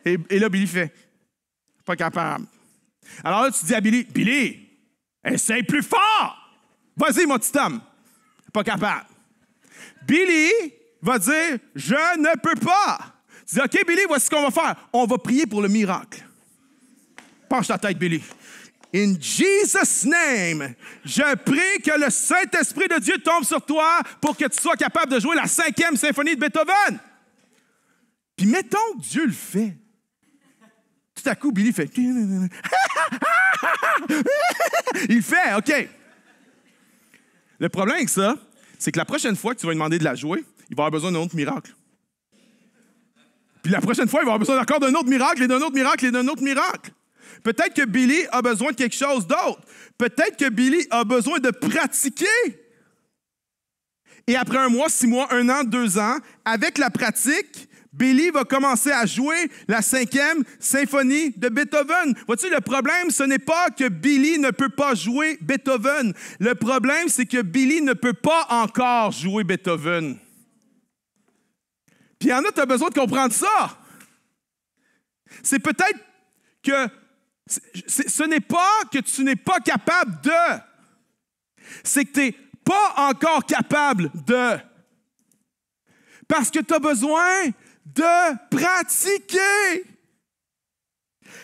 Et là, Billy fait, pas capable. Alors là, tu dis à Billy, Billy, essaye plus fort. Vas-y, mon petit homme. Pas capable. Billy va dire, je ne peux pas. Tu dis, OK, Billy, voici ce qu'on va faire. On va prier pour le miracle. Penche ta tête, Billy. In Jesus' name, je prie que le Saint-Esprit de Dieu tombe sur toi pour que tu sois capable de jouer la 5e symphonie de Beethoven. Puis mettons que Dieu le fait. Tout à coup, Billy fait... Il fait, OK. Le problème avec ça, c'est que la prochaine fois que tu vas lui demander de la jouer, il va avoir besoin d'un autre miracle. Puis la prochaine fois, il va avoir besoin encore d'un autre miracle et d'un autre miracle et d'un autre miracle. Peut-être que Billy a besoin de quelque chose d'autre. Peut-être que Billy a besoin de pratiquer. Et après 1 mois, 6 mois, 1 an, 2 ans, avec la pratique, Billy va commencer à jouer la 5e symphonie de Beethoven. Vois-tu, le problème, ce n'est pas que Billy ne peut pas jouer Beethoven. Le problème, c'est que Billy ne peut pas encore jouer Beethoven. Puis il y en a, tu as besoin de comprendre ça. C'est peut-être que ce n'est pas que tu n'es pas capable de. C'est que tu n'es pas encore capable de. Parce que tu as besoin de pratiquer.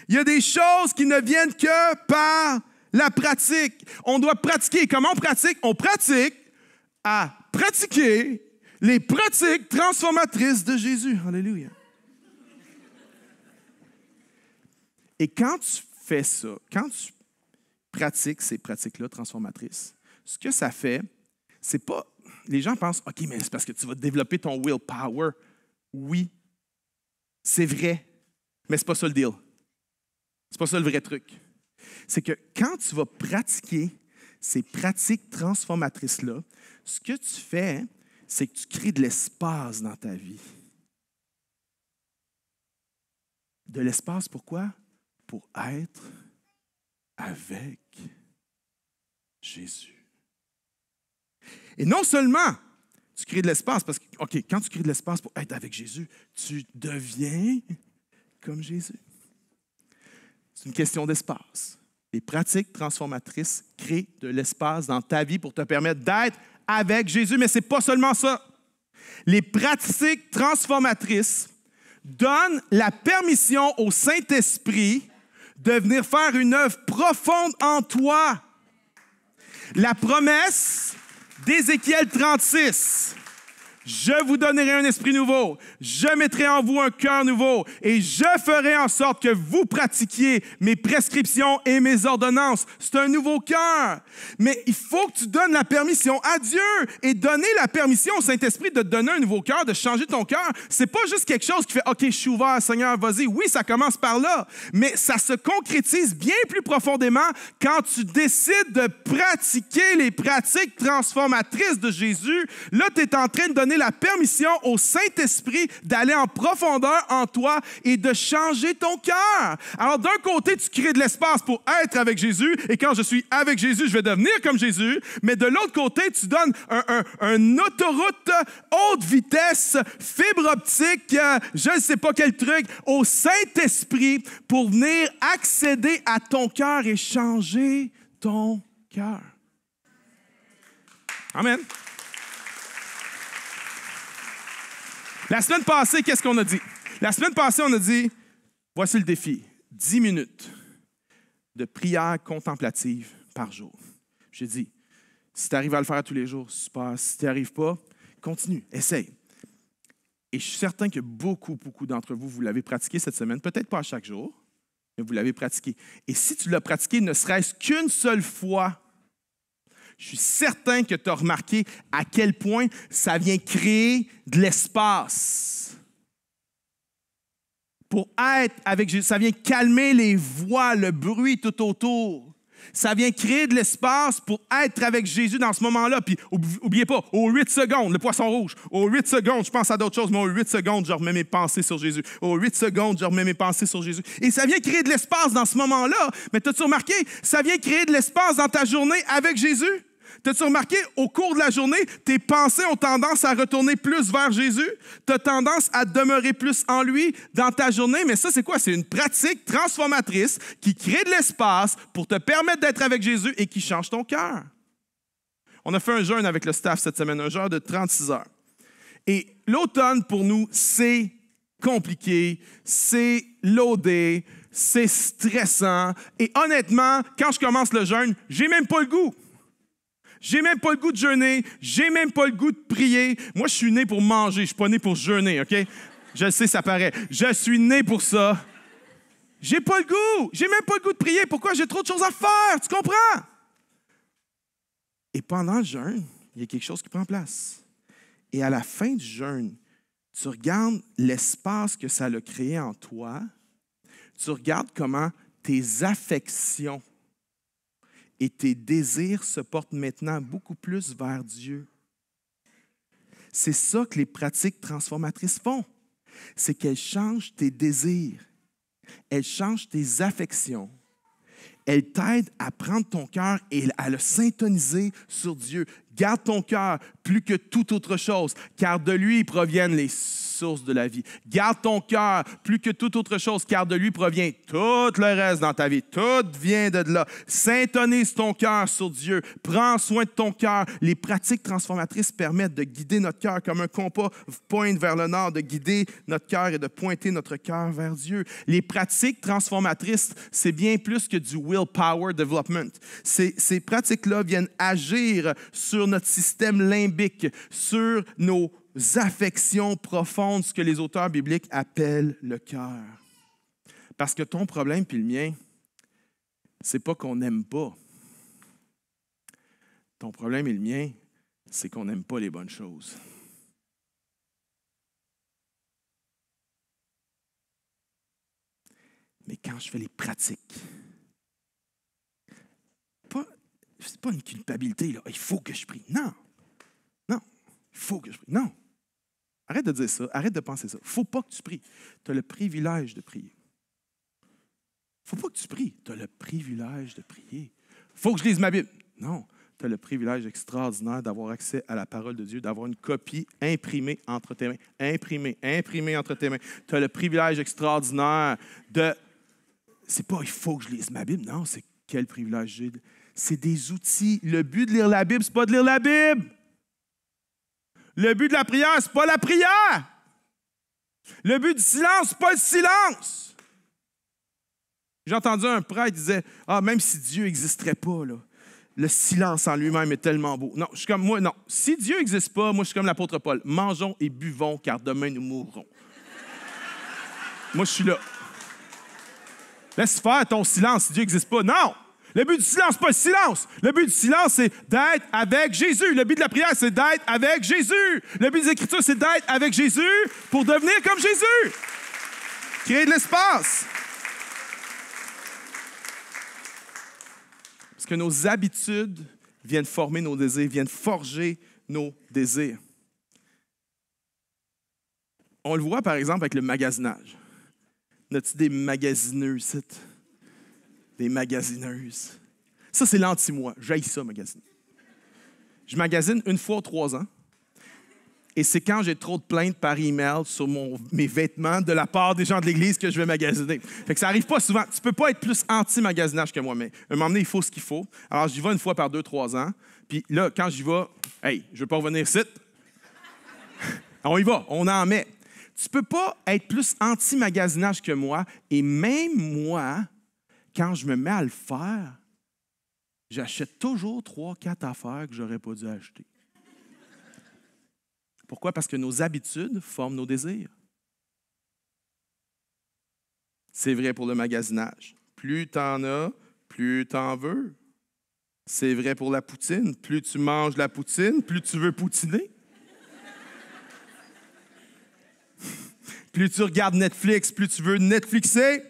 Il y a des choses qui ne viennent que par la pratique. On doit pratiquer. Comment on pratique? On pratique à pratiquer les pratiques transformatrices de Jésus. Alléluia. Et quand tu fais ça, quand tu pratiques ces pratiques-là transformatrices, ce que ça fait, c'est pas... Les gens pensent, OK, mais c'est parce que tu vas développer ton willpower. Oui, c'est vrai, mais c'est pas ça le deal. C'est pas ça le vrai truc. C'est que quand tu vas pratiquer ces pratiques transformatrices-là, ce que tu fais, c'est que tu crées de l'espace dans ta vie. De l'espace, pourquoi? Pour être avec Jésus. Et non seulement tu crées de l'espace, parce que, OK, quand tu crées de l'espace pour être avec Jésus, tu deviens comme Jésus. C'est une question d'espace. Les pratiques transformatrices créent de l'espace dans ta vie pour te permettre d'être avec Jésus, mais ce n'est pas seulement ça. Les pratiques transformatrices donnent la permission au Saint-Esprit de venir faire une œuvre profonde en toi. La promesse d'Ézéchiel 36. Je vous donnerai un esprit nouveau. Je mettrai en vous un cœur nouveau. Et je ferai en sorte que vous pratiquiez mes prescriptions et mes ordonnances. C'est un nouveau cœur. Mais il faut que tu donnes la permission à Dieu. Et donner la permission au Saint-Esprit de te donner un nouveau cœur, de changer ton cœur, c'est pas juste quelque chose qui fait « OK, je suis ouvert, Seigneur, vas-y ». Oui, ça commence par là. Mais ça se concrétise bien plus profondément quand tu décides de pratiquer les pratiques transformatrices de Jésus. Là, tu es en train de donner donner la permission au Saint-Esprit d'aller en profondeur en toi et de changer ton cœur. Alors, d'un côté, tu crées de l'espace pour être avec Jésus, et quand je suis avec Jésus, je vais devenir comme Jésus, mais de l'autre côté, tu donnes une autoroute haute vitesse, fibre optique, je ne sais pas quel truc, au Saint-Esprit pour venir accéder à ton cœur et changer ton cœur. Amen. La semaine passée, qu'est-ce qu'on a dit? La semaine passée, on a dit, voici le défi, 10 minutes de prière contemplative par jour. J'ai dit, si tu arrives à le faire tous les jours, super. Si tu n'y arrives pas, continue, essaye. Et je suis certain que beaucoup d'entre vous, vous l'avez pratiqué cette semaine, peut-être pas à chaque jour, mais vous l'avez pratiqué. Et si tu l'as pratiqué ne serait-ce qu'une seule fois, je suis certain que tu as remarqué à quel point ça vient créer de l'espace. Pour être avec Jésus, ça vient calmer les voix, le bruit tout autour. Ça vient créer de l'espace pour être avec Jésus dans ce moment-là. Puis, n'oubliez pas, aux 8 secondes, le poisson rouge, aux 8 secondes, je pense à d'autres choses, mais aux 8 secondes, je remets mes pensées sur Jésus. Aux 8 secondes, je remets mes pensées sur Jésus. Et ça vient créer de l'espace dans ce moment-là. Mais t'as-tu remarqué, ça vient créer de l'espace dans ta journée avec Jésus? T'as-tu remarqué, au cours de la journée, tes pensées ont tendance à retourner plus vers Jésus? Tu as tendance à demeurer plus en lui dans ta journée. Mais ça, c'est quoi? C'est une pratique transformatrice qui crée de l'espace pour te permettre d'être avec Jésus et qui change ton cœur. On a fait un jeûne avec le staff cette semaine, un jeûne de 36 heures. Et l'automne, pour nous, c'est compliqué, c'est loadé, c'est stressant. Et honnêtement, quand je commence le jeûne, j'ai même pas le goût. J'ai même pas le goût de jeûner. J'ai même pas le goût de prier. Moi, je suis né pour manger. Je suis pas né pour jeûner, OK? Je le sais, ça paraît. Je suis né pour ça. J'ai pas le goût. J'ai même pas le goût de prier. Pourquoi? J'ai trop de choses à faire. Tu comprends? Et pendant le jeûne, il y a quelque chose qui prend place. Et à la fin du jeûne, tu regardes l'espace que ça a créé en toi. Tu regardes comment tes affections et tes désirs se portent maintenant beaucoup plus vers Dieu. C'est ça que les pratiques transformatrices font. C'est qu'elles changent tes désirs. Elles changent tes affections. Elles t'aident à prendre ton cœur et à le syntoniser sur Dieu. Garde ton cœur plus que toute autre chose, car de lui proviennent les sources de la vie. Garde ton cœur plus que toute autre chose, car de lui provient tout le reste dans ta vie. Tout vient de là. Syntonise ton cœur sur Dieu. Prends soin de ton cœur. Les pratiques transformatrices permettent de guider notre cœur comme un compas pointe vers le nord, de guider notre cœur et de pointer notre cœur vers Dieu. Les pratiques transformatrices, c'est bien plus que du willpower development. Ces pratiques-là viennent agir sur notre système limbique, sur nos affections profondes, ce que les auteurs bibliques appellent le cœur. Parce que ton problème puis le mien, c'est pas qu'on n'aime pas. Ton problème et le mien, c'est qu'on n'aime pas les bonnes choses. Mais quand je fais les pratiques, c'est pas une culpabilité, là. Il faut que je prie. Non. Il faut que je prie. Non. Arrête de dire ça. Arrête de penser ça. Il ne faut pas que tu pries. Tu as le privilège de prier. Il ne faut pas que tu pries. Tu as le privilège de prier. Il faut que je lise ma Bible. Non. Tu as le privilège extraordinaire d'avoir accès à la parole de Dieu, d'avoir une copie imprimée entre tes mains. Imprimée entre tes mains. Tu as le privilège extraordinaire de... C'est pas « il faut que je lise ma Bible ». Non, c'est quel privilège j'ai. C'est des outils. Le but de lire la Bible, c'est pas de lire la Bible. Le but de la prière, c'est pas la prière. Le but du silence, c'est pas le silence. J'ai entendu un prêtre qui disait « Ah, même si Dieu n'existerait pas, là, le silence en lui-même est tellement beau. » Non, je suis comme moi, non. Si Dieu n'existe pas, moi, je suis comme l'apôtre Paul. Mangeons et buvons, car demain, nous mourrons. Moi, je suis là. Laisse faire ton silence si Dieu n'existe pas. Non! Le but du silence, pas le silence. Le but du silence, c'est d'être avec Jésus. Le but de la prière, c'est d'être avec Jésus. Le but des Écritures, c'est d'être avec Jésus pour devenir comme Jésus. Créer de l'espace. Parce que nos habitudes viennent former nos désirs, viennent forger nos désirs. On le voit, par exemple, avec le magasinage. N'as-tu des magasineux ici? Des magasineuses. Ça, c'est l'anti-moi. J'haïs ça, magasiner. Je magasine une fois aux 3 ans. Et c'est quand j'ai trop de plaintes par email sur mes vêtements de la part des gens de l'Église que je vais magasiner. Fait que ça n'arrive pas souvent. Tu ne peux pas être plus anti-magasinage que moi, mais à un moment donné, il faut ce qu'il faut. Alors, j'y vais une fois par 2-3 ans. Puis là, quand j'y vais, hey, je ne veux pas revenir ici. On y va, on en met. Tu ne peux pas être plus anti-magasinage que moi. Et même moi, quand je me mets à le faire, j'achète toujours 3-4 affaires que je n'aurais pas dû acheter. Pourquoi? Parce que nos habitudes forment nos désirs. C'est vrai pour le magasinage. Plus tu en as, plus tu en veux. C'est vrai pour la poutine. Plus tu manges la poutine, plus tu veux poutiner. Plus tu regardes Netflix, plus tu veux Netflixer.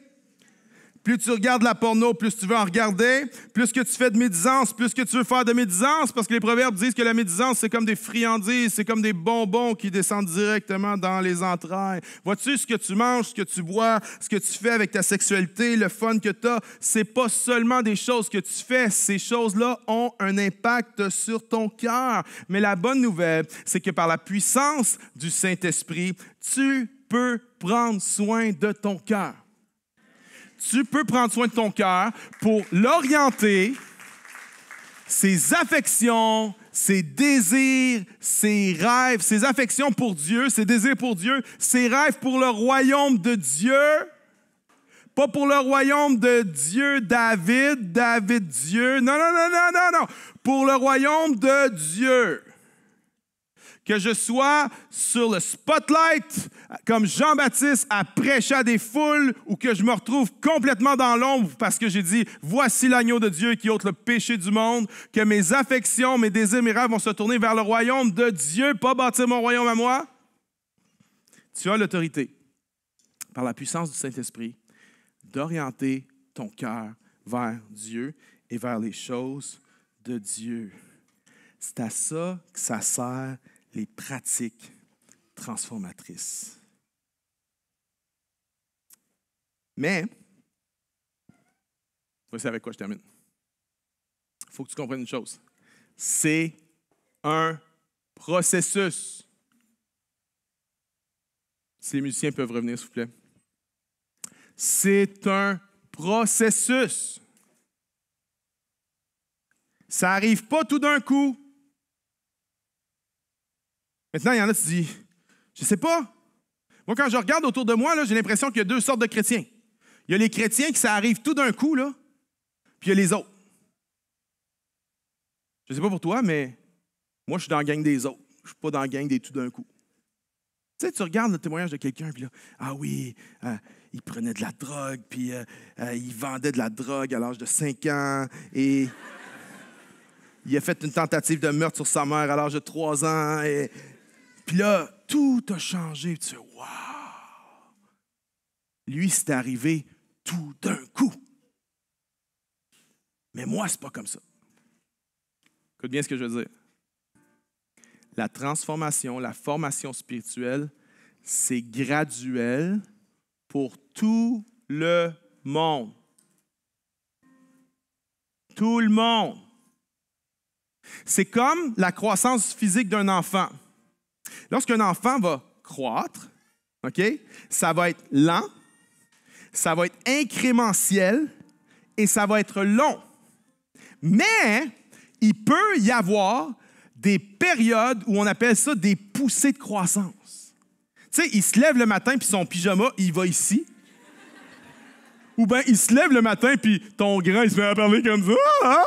Plus tu regardes la porno, plus tu veux en regarder. Plus que tu fais de médisance, plus que tu veux faire de médisance. Parce que les proverbes disent que la médisance, c'est comme des friandises, c'est comme des bonbons qui descendent directement dans les entrailles. Vois-tu, ce que tu manges, ce que tu bois, ce que tu fais avec ta sexualité, le fun que tu as, c'est pas seulement des choses que tu fais. Ces choses-là ont un impact sur ton cœur. Mais la bonne nouvelle, c'est que par la puissance du Saint-Esprit, tu peux prendre soin de ton cœur. Tu peux prendre soin de ton cœur pour l'orienter, ses affections, ses désirs, ses rêves, ses affections pour Dieu, ses désirs pour Dieu, ses rêves pour le royaume de Dieu, pas pour le royaume de Dieu David, Dieu, non, pour le royaume de Dieu. Que je sois sur le spotlight comme Jean-Baptiste à prêcher à des foules ou que je me retrouve complètement dans l'ombre parce que j'ai dit « Voici l'agneau de Dieu qui ôte le péché du monde », que mes affections, mes désirs, mes rêves vont se tourner vers le royaume de Dieu, pas bâtir mon royaume à moi. Tu as l'autorité, par la puissance du Saint-Esprit, d'orienter ton cœur vers Dieu et vers les choses de Dieu. C'est à ça que ça sert les pratiques transformatrices. Mais, voici avec quoi je termine. Il faut que tu comprennes une chose. C'est un processus. Si les musiciens peuvent revenir, s'il vous plaît. C'est un processus. Ça n'arrive pas tout d'un coup. Maintenant, il y en a qui se disent, je ne sais pas. Moi, quand je regarde autour de moi, là, j'ai l'impression qu'il y a 2 sortes de chrétiens. Il y a les chrétiens qui ça arrive tout d'un coup, là, puis il y a les autres. Je ne sais pas pour toi, mais moi, je suis dans la gang des autres. Je ne suis pas dans la gang des tout d'un coup. Tu sais, tu regardes le témoignage de quelqu'un, puis là, ah oui, il prenait de la drogue, puis il vendait de la drogue à l'âge de 5 ans, et il a fait une tentative de meurtre sur sa mère à l'âge de 3 ans, et puis là, tout a changé. Tu fais, wow! Lui, c'est arrivé tout d'un coup. Mais moi, c'est pas comme ça. Écoute bien ce que je veux dire. La transformation, la formation spirituelle, c'est graduel pour tout le monde. Tout le monde. C'est comme la croissance physique d'un enfant. Lorsqu'un enfant va croître, OK, ça va être lent, ça va être incrémentiel et ça va être long. Mais il peut y avoir des périodes où on appelle ça des poussées de croissance. Tu sais, il se lève le matin puis son pyjama, il va ici. Ou bien il se lève le matin puis ton grand, il se met à parler comme ça. Ah!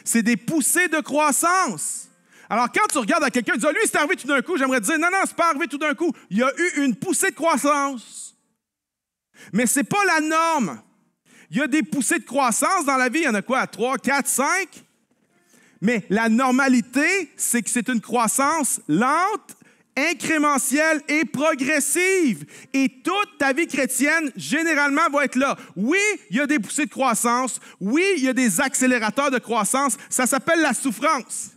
C'est des poussées de croissance. Alors, quand tu regardes à quelqu'un, tu dis, lui, c'est arrivé tout d'un coup, j'aimerais te dire, non, c'est pas arrivé tout d'un coup. Il y a eu une poussée de croissance. Mais ce n'est pas la norme. Il y a des poussées de croissance dans la vie. Il y en a quoi? 3, 4, 5? Mais la normalité, c'est que c'est une croissance lente, incrémentielle et progressive. Et toute ta vie chrétienne, généralement, va être là. Oui, il y a des poussées de croissance. Oui, il y a des accélérateurs de croissance. Ça s'appelle la souffrance.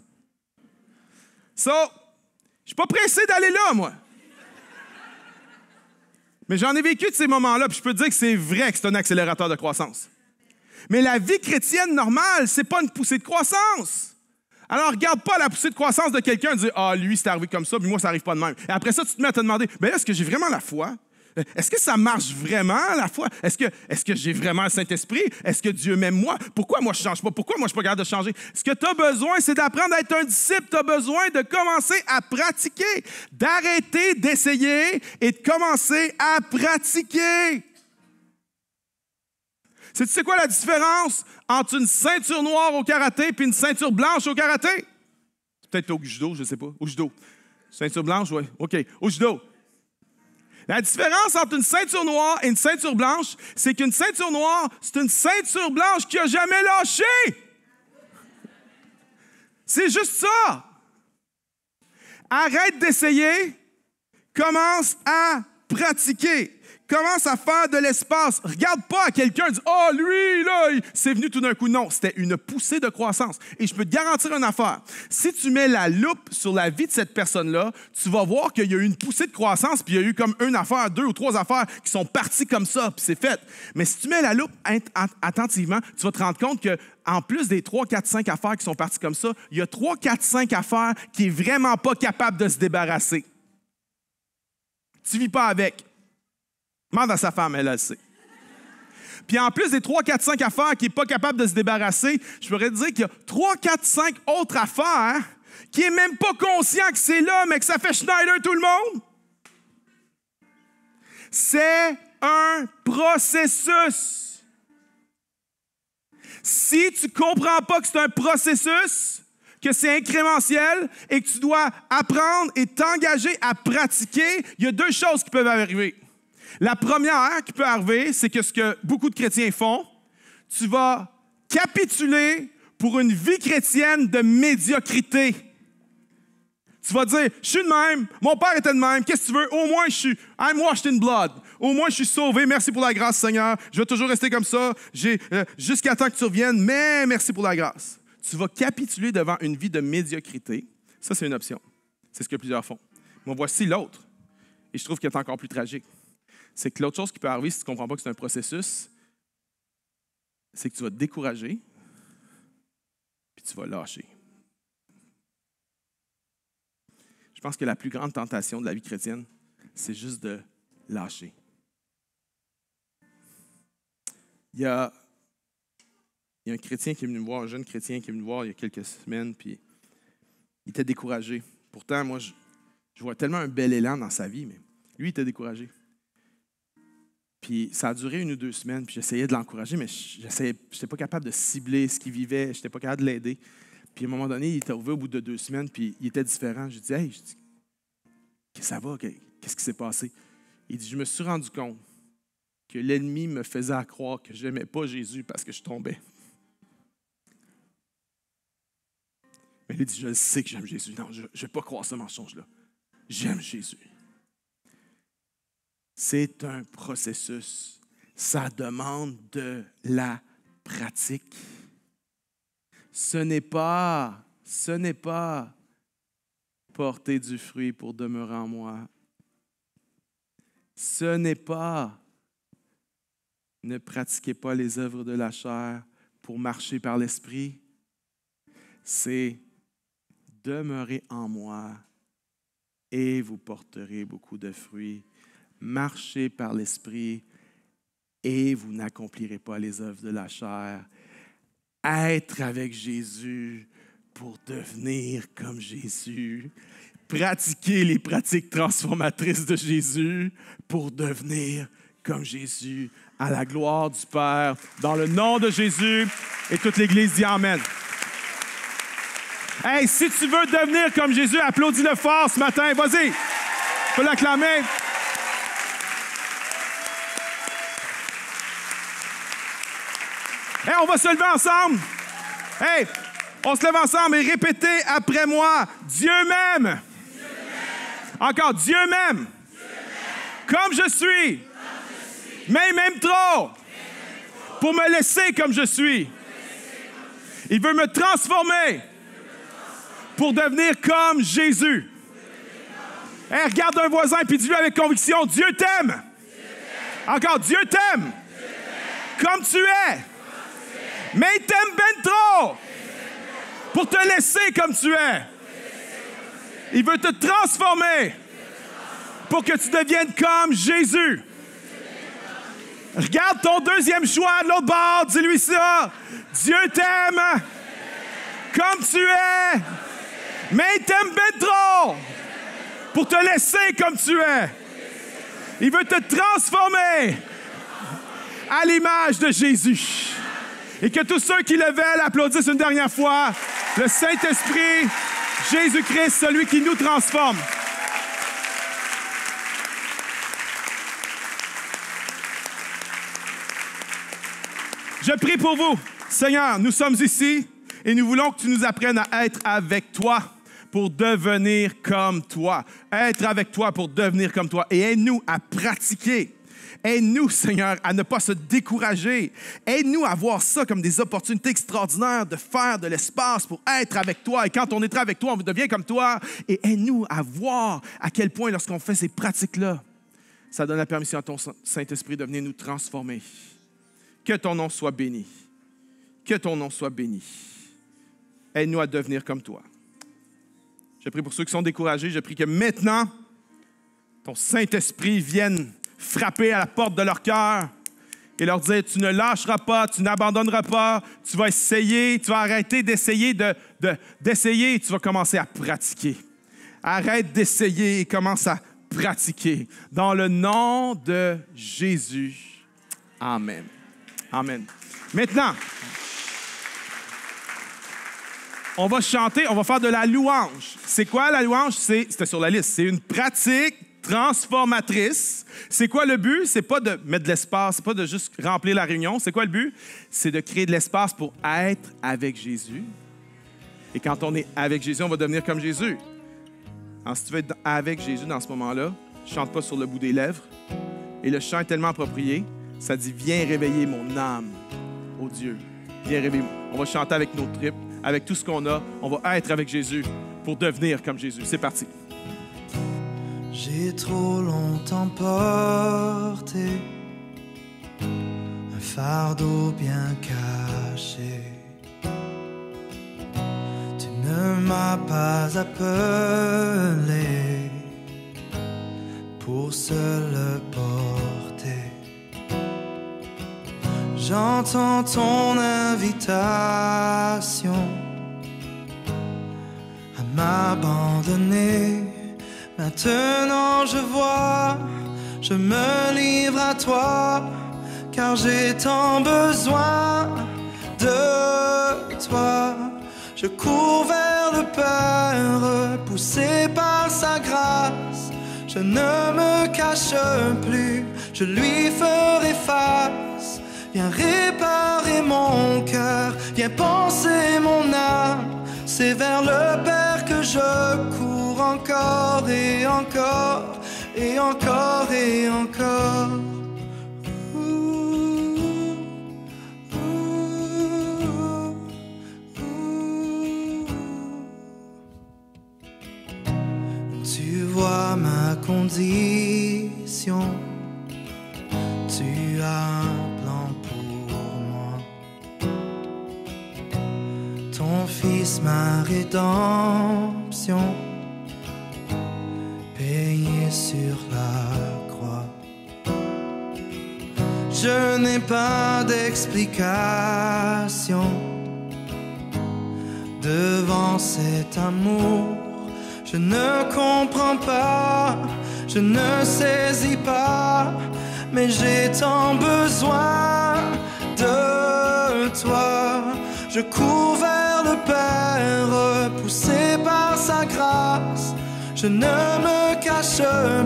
So, je ne suis pas pressé d'aller là, moi. Mais j'en ai vécu de ces moments-là, puis je peux te dire que c'est vrai que c'est un accélérateur de croissance. Mais la vie chrétienne normale, c'est pas une poussée de croissance. Alors, regarde pas la poussée de croissance de quelqu'un et dis « Ah, lui, c'est arrivé comme ça, puis moi, ça arrive pas de même. » Et après ça, tu te mets à te demander « Ben est-ce que j'ai vraiment la foi? Est-ce que ça marche vraiment, la foi? Est-ce que j'ai vraiment le Saint-Esprit? Est-ce que Dieu m'aime moi? Pourquoi moi, je change pas? Pourquoi moi, je suis pas capable de changer? » Ce que tu as besoin, c'est d'apprendre à être un disciple. Tu as besoin de commencer à pratiquer, d'arrêter d'essayer et de commencer à pratiquer. Tu sais quoi la différence entre une ceinture noire au karaté et une ceinture blanche au karaté? C'est peut-être au judo, je ne sais pas. Au judo. Ceinture blanche, oui. OK. Au judo. La différence entre une ceinture noire et une ceinture blanche, c'est qu'une ceinture noire, c'est une ceinture blanche qui n'a jamais lâché. C'est juste ça. Arrête d'essayer. Commence à pratiquer. Commence à faire de l'espace. Regarde pas à quelqu'un et dis « Oh, lui, là, c'est venu tout d'un coup. » Non, c'était une poussée de croissance. Et je peux te garantir une affaire. Si tu mets la loupe sur la vie de cette personne-là, tu vas voir qu'il y a eu une poussée de croissance, puis il y a eu comme une affaire, 2 ou 3 affaires qui sont parties comme ça, puis c'est fait. Mais si tu mets la loupe attentivement, tu vas te rendre compte que en plus des 3, 4, 5 affaires qui sont parties comme ça, il y a 3, 4, 5 affaires qui n'est vraiment pas capable de se débarrasser. Tu ne vis pas avec. Demande à sa femme, elle le sait. Puis en plus des 3, 4, 5 affaires qui n'est pas capable de se débarrasser, je pourrais te dire qu'il y a 3, 4, 5 autres affaires qui n'est même pas conscient que c'est là, mais que ça fait Schneider tout le monde. C'est un processus. Si tu ne comprends pas que c'est un processus, que c'est incrémentiel et que tu dois apprendre et t'engager à pratiquer, il y a 2 choses qui peuvent arriver. La première qui peut arriver, c'est que ce que beaucoup de chrétiens font, tu vas capituler pour une vie chrétienne de médiocrité. Tu vas dire, je suis de même, mon père était de même, qu'est-ce que tu veux? Au moins, je suis, I'm washed in blood. Au moins, je suis sauvé, merci pour la grâce, Seigneur. Je vais toujours rester comme ça, jusqu'à temps que tu reviennes, mais merci pour la grâce. Tu vas capituler devant une vie de médiocrité. Ça, c'est une option. C'est ce que plusieurs font. Mais voici l'autre. Et je trouve qu'elle est encore plus tragique. C'est que l'autre chose qui peut arriver si tu ne comprends pas que c'est un processus, c'est que tu vas te décourager, puis tu vas lâcher. Je pense que la plus grande tentation de la vie chrétienne, c'est juste de lâcher. Il y a un chrétien qui est venu me voir, un jeune chrétien qui est venu me voir il y a quelques semaines, puis il était découragé. Pourtant, moi, je vois tellement un bel élan dans sa vie, mais lui, il était découragé. Puis ça a duré 1 ou 2 semaines, puis j'essayais de l'encourager, mais je n'étais pas capable de cibler ce qu'il vivait, je n'étais pas capable de l'aider. Puis à un moment donné, il était arrivé au bout de 2 semaines, puis il était différent. J'ai dit « Hey, qu'est-ce que ça va? Qu'est-ce qui s'est passé? » Il dit « Je me suis rendu compte que l'ennemi me faisait croire que je n'aimais pas Jésus parce que je tombais. » Mais il dit « Je sais que j'aime Jésus. Non, je ne vais pas croire ce mensonge-là. J'aime Jésus. » C'est un processus. Ça demande de la pratique. Ce n'est pas porter du fruit pour demeurer en moi. Ce n'est pas ne pratiquez pas les œuvres de la chair pour marcher par l'esprit. C'est demeurer en moi et vous porterez beaucoup de fruits. Marchez par l'esprit et vous n'accomplirez pas les œuvres de la chair. Être avec Jésus pour devenir comme Jésus. Pratiquer les pratiques transformatrices de Jésus pour devenir comme Jésus. À la gloire du Père, dans le nom de Jésus. Et toute l'Église dit Amen. Hey, si tu veux devenir comme Jésus, applaudis-le fort ce matin. Vas-y, tu peux l'acclamer. Hey, on va se lever ensemble. Hey, on se lève ensemble et répétez après moi. Dieu m'aime. Encore, Dieu m'aime. Comme je suis. Mais il m'aime trop. Pour me laisser comme je suis. Il veut me transformer. Pour devenir comme Jésus. Hey, regarde un voisin et dis-lui avec conviction, Dieu t'aime. Encore, Dieu t'aime comme tu es. Mais il t'aime ben trop pour te laisser comme tu es. Il veut te transformer pour que tu deviennes comme Jésus. Regarde ton deuxième choix de l'autre bord, dis-lui ça. Dieu t'aime comme tu es, mais il t'aime ben trop pour te laisser comme tu es. Il veut te transformer à l'image de Jésus. Et que tous ceux qui le veulent applaudissent une dernière fois le Saint-Esprit, Jésus-Christ, celui qui nous transforme. Je prie pour vous. Seigneur, nous sommes ici et nous voulons que tu nous apprennes à être avec toi pour devenir comme toi. Être avec toi pour devenir comme toi. Et aide-nous à pratiquer. Aide-nous, Seigneur, à ne pas se décourager. Aide-nous à voir ça comme des opportunités extraordinaires de faire de l'espace pour être avec toi. Et quand on est avec toi, on devient comme toi. Et aide-nous à voir à quel point, lorsqu'on fait ces pratiques-là, ça donne la permission à ton Saint-Esprit de venir nous transformer. Que ton nom soit béni. Que ton nom soit béni. Aide-nous à devenir comme toi. Je prie pour ceux qui sont découragés. Je prie que maintenant, ton Saint-Esprit vienne frapper à la porte de leur cœur et leur dire, tu ne lâcheras pas, tu n'abandonneras pas, tu vas essayer, tu vas arrêter d'essayer, d'essayer et tu vas commencer à pratiquer. Arrête d'essayer et commence à pratiquer. Dans le nom de Jésus. Amen. Amen. Maintenant, on va chanter, on va faire de la louange. C'est quoi la louange? C'était sur la liste. C'est une pratique transformatrice. C'est quoi le but? C'est pas de mettre de l'espace, c'est pas de juste remplir la réunion. C'est quoi le but? C'est de créer de l'espace pour être avec Jésus. Et quand on est avec Jésus, on va devenir comme Jésus. Alors, si tu veux être avec Jésus dans ce moment-là, chante pas sur le bout des lèvres. Et le chant est tellement approprié, ça dit « Viens réveiller mon âme, ô Dieu. Viens réveiller. » On va chanter avec nos tripes, avec tout ce qu'on a. On va être avec Jésus pour devenir comme Jésus. C'est parti. J'ai trop longtemps porté un fardeau bien caché. Tu ne m'as pas appelé pour seul le porter. J'entends ton invitation à m'abandonner. Maintenant je vois, je me livre à toi, car j'ai tant besoin de toi. Je cours vers le Père, poussé par sa grâce. Je ne me cache plus, je lui ferai face. Viens réparer mon cœur, viens penser mon âme. C'est vers le Père que je cours encore et encore et encore et encore. Tu vois ma condition, tu as un plan pour moi. Ton Fils, ma rédemption, payé sur la croix. Je n'ai pas d'explication devant cet amour. Je ne comprends pas, je ne saisis pas, mais j'ai tant besoin de toi. Je cours vers le Père, poussé par sa grâce. Je ne me cache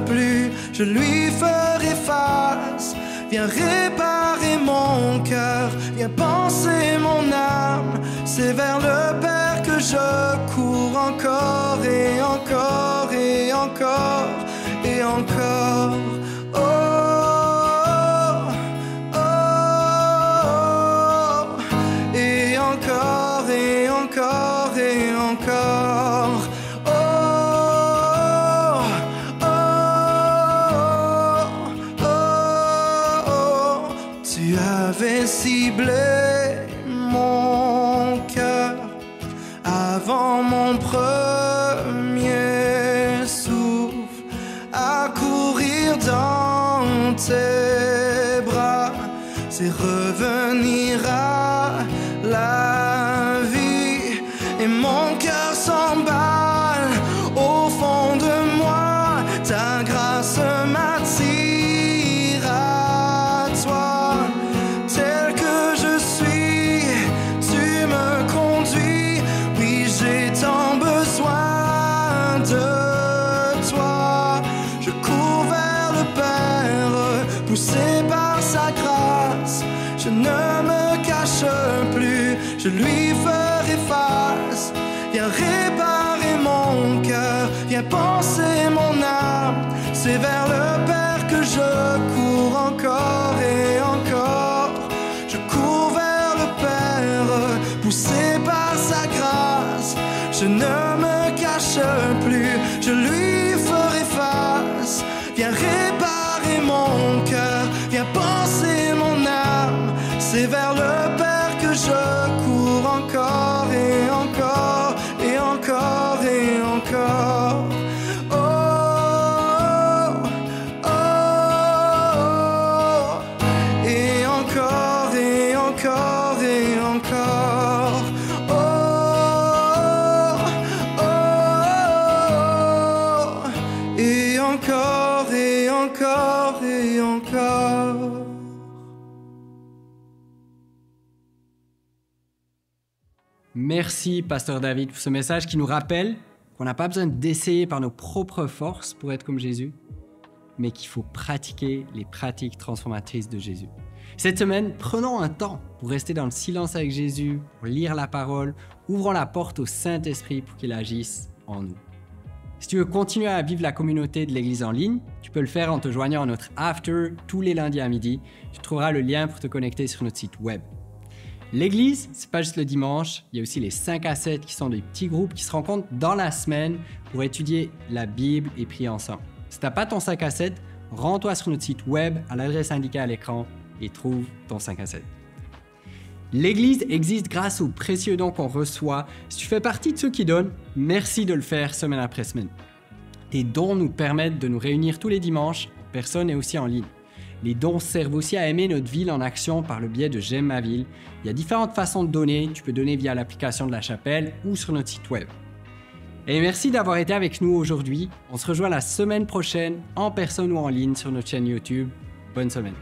plus, je lui ferai face. Viens réparer mon cœur, viens penser mon âme. C'est vers le Père que je cours encore et encore et encore et encore. Oh, oh, oh, et encore et encore et encore. Oh, oh, oh, mon premier souffle, à courir dans tes bras, c'est revenir à la vie. Et mon cœur s'emballe au fond de moi, ta grâce m'attire à toi. Tel que je suis, tu me conduis. Oui, j'ai tant besoin de toi. Je cours vers le Père, poussé par sa grâce. Je ne me cache plus, je lui ferai face. Viens réparer mon cœur, viens penser mon âme. C'est vers le Père que je cours encore et encore. Je cours vers le Père, poussé par sa grâce. Je ne me cache plus, je lui ferai face. Viens réparer mon cœur, viens penser mon âme. C'est vers le Père que je cours encore et encore et encore et encore. Oh, oh, oh, et encore et encore et encore. Oh, oh, oh, et encore et encore et encore. Merci, Pasteur David, pour ce message qui nous rappelle qu'on n'a pas besoin d'essayer par nos propres forces pour être comme Jésus, mais qu'il faut pratiquer les pratiques transformatrices de Jésus. Cette semaine, prenons un temps pour rester dans le silence avec Jésus, pour lire la parole, ouvrons la porte au Saint-Esprit pour qu'il agisse en nous. Si tu veux continuer à vivre la communauté de l'Église en ligne, tu peux le faire en te joignant à notre After tous les lundis à midi. Tu trouveras le lien pour te connecter sur notre site web. L'Église, c'est pas juste le dimanche, il y a aussi les 5 à 7 qui sont des petits groupes qui se rencontrent dans la semaine pour étudier la Bible et prier ensemble. Si t'as pas ton 5 à 7, rends-toi sur notre site web à l'adresse indiquée à l'écran et trouve ton 5 à 7. L'Église existe grâce aux précieux dons qu'on reçoit. Si tu fais partie de ceux qui donnent, merci de le faire semaine après semaine. Tes dons nous permettent de nous réunir tous les dimanches, en personne et aussi en ligne. Les dons servent aussi à aimer notre ville en action par le biais de J'aime ma ville. Il y a différentes façons de donner. Tu peux donner via l'application de la chapelle ou sur notre site web. Et merci d'avoir été avec nous aujourd'hui. On se rejoint la semaine prochaine en personne ou en ligne sur notre chaîne YouTube. Bonne semaine.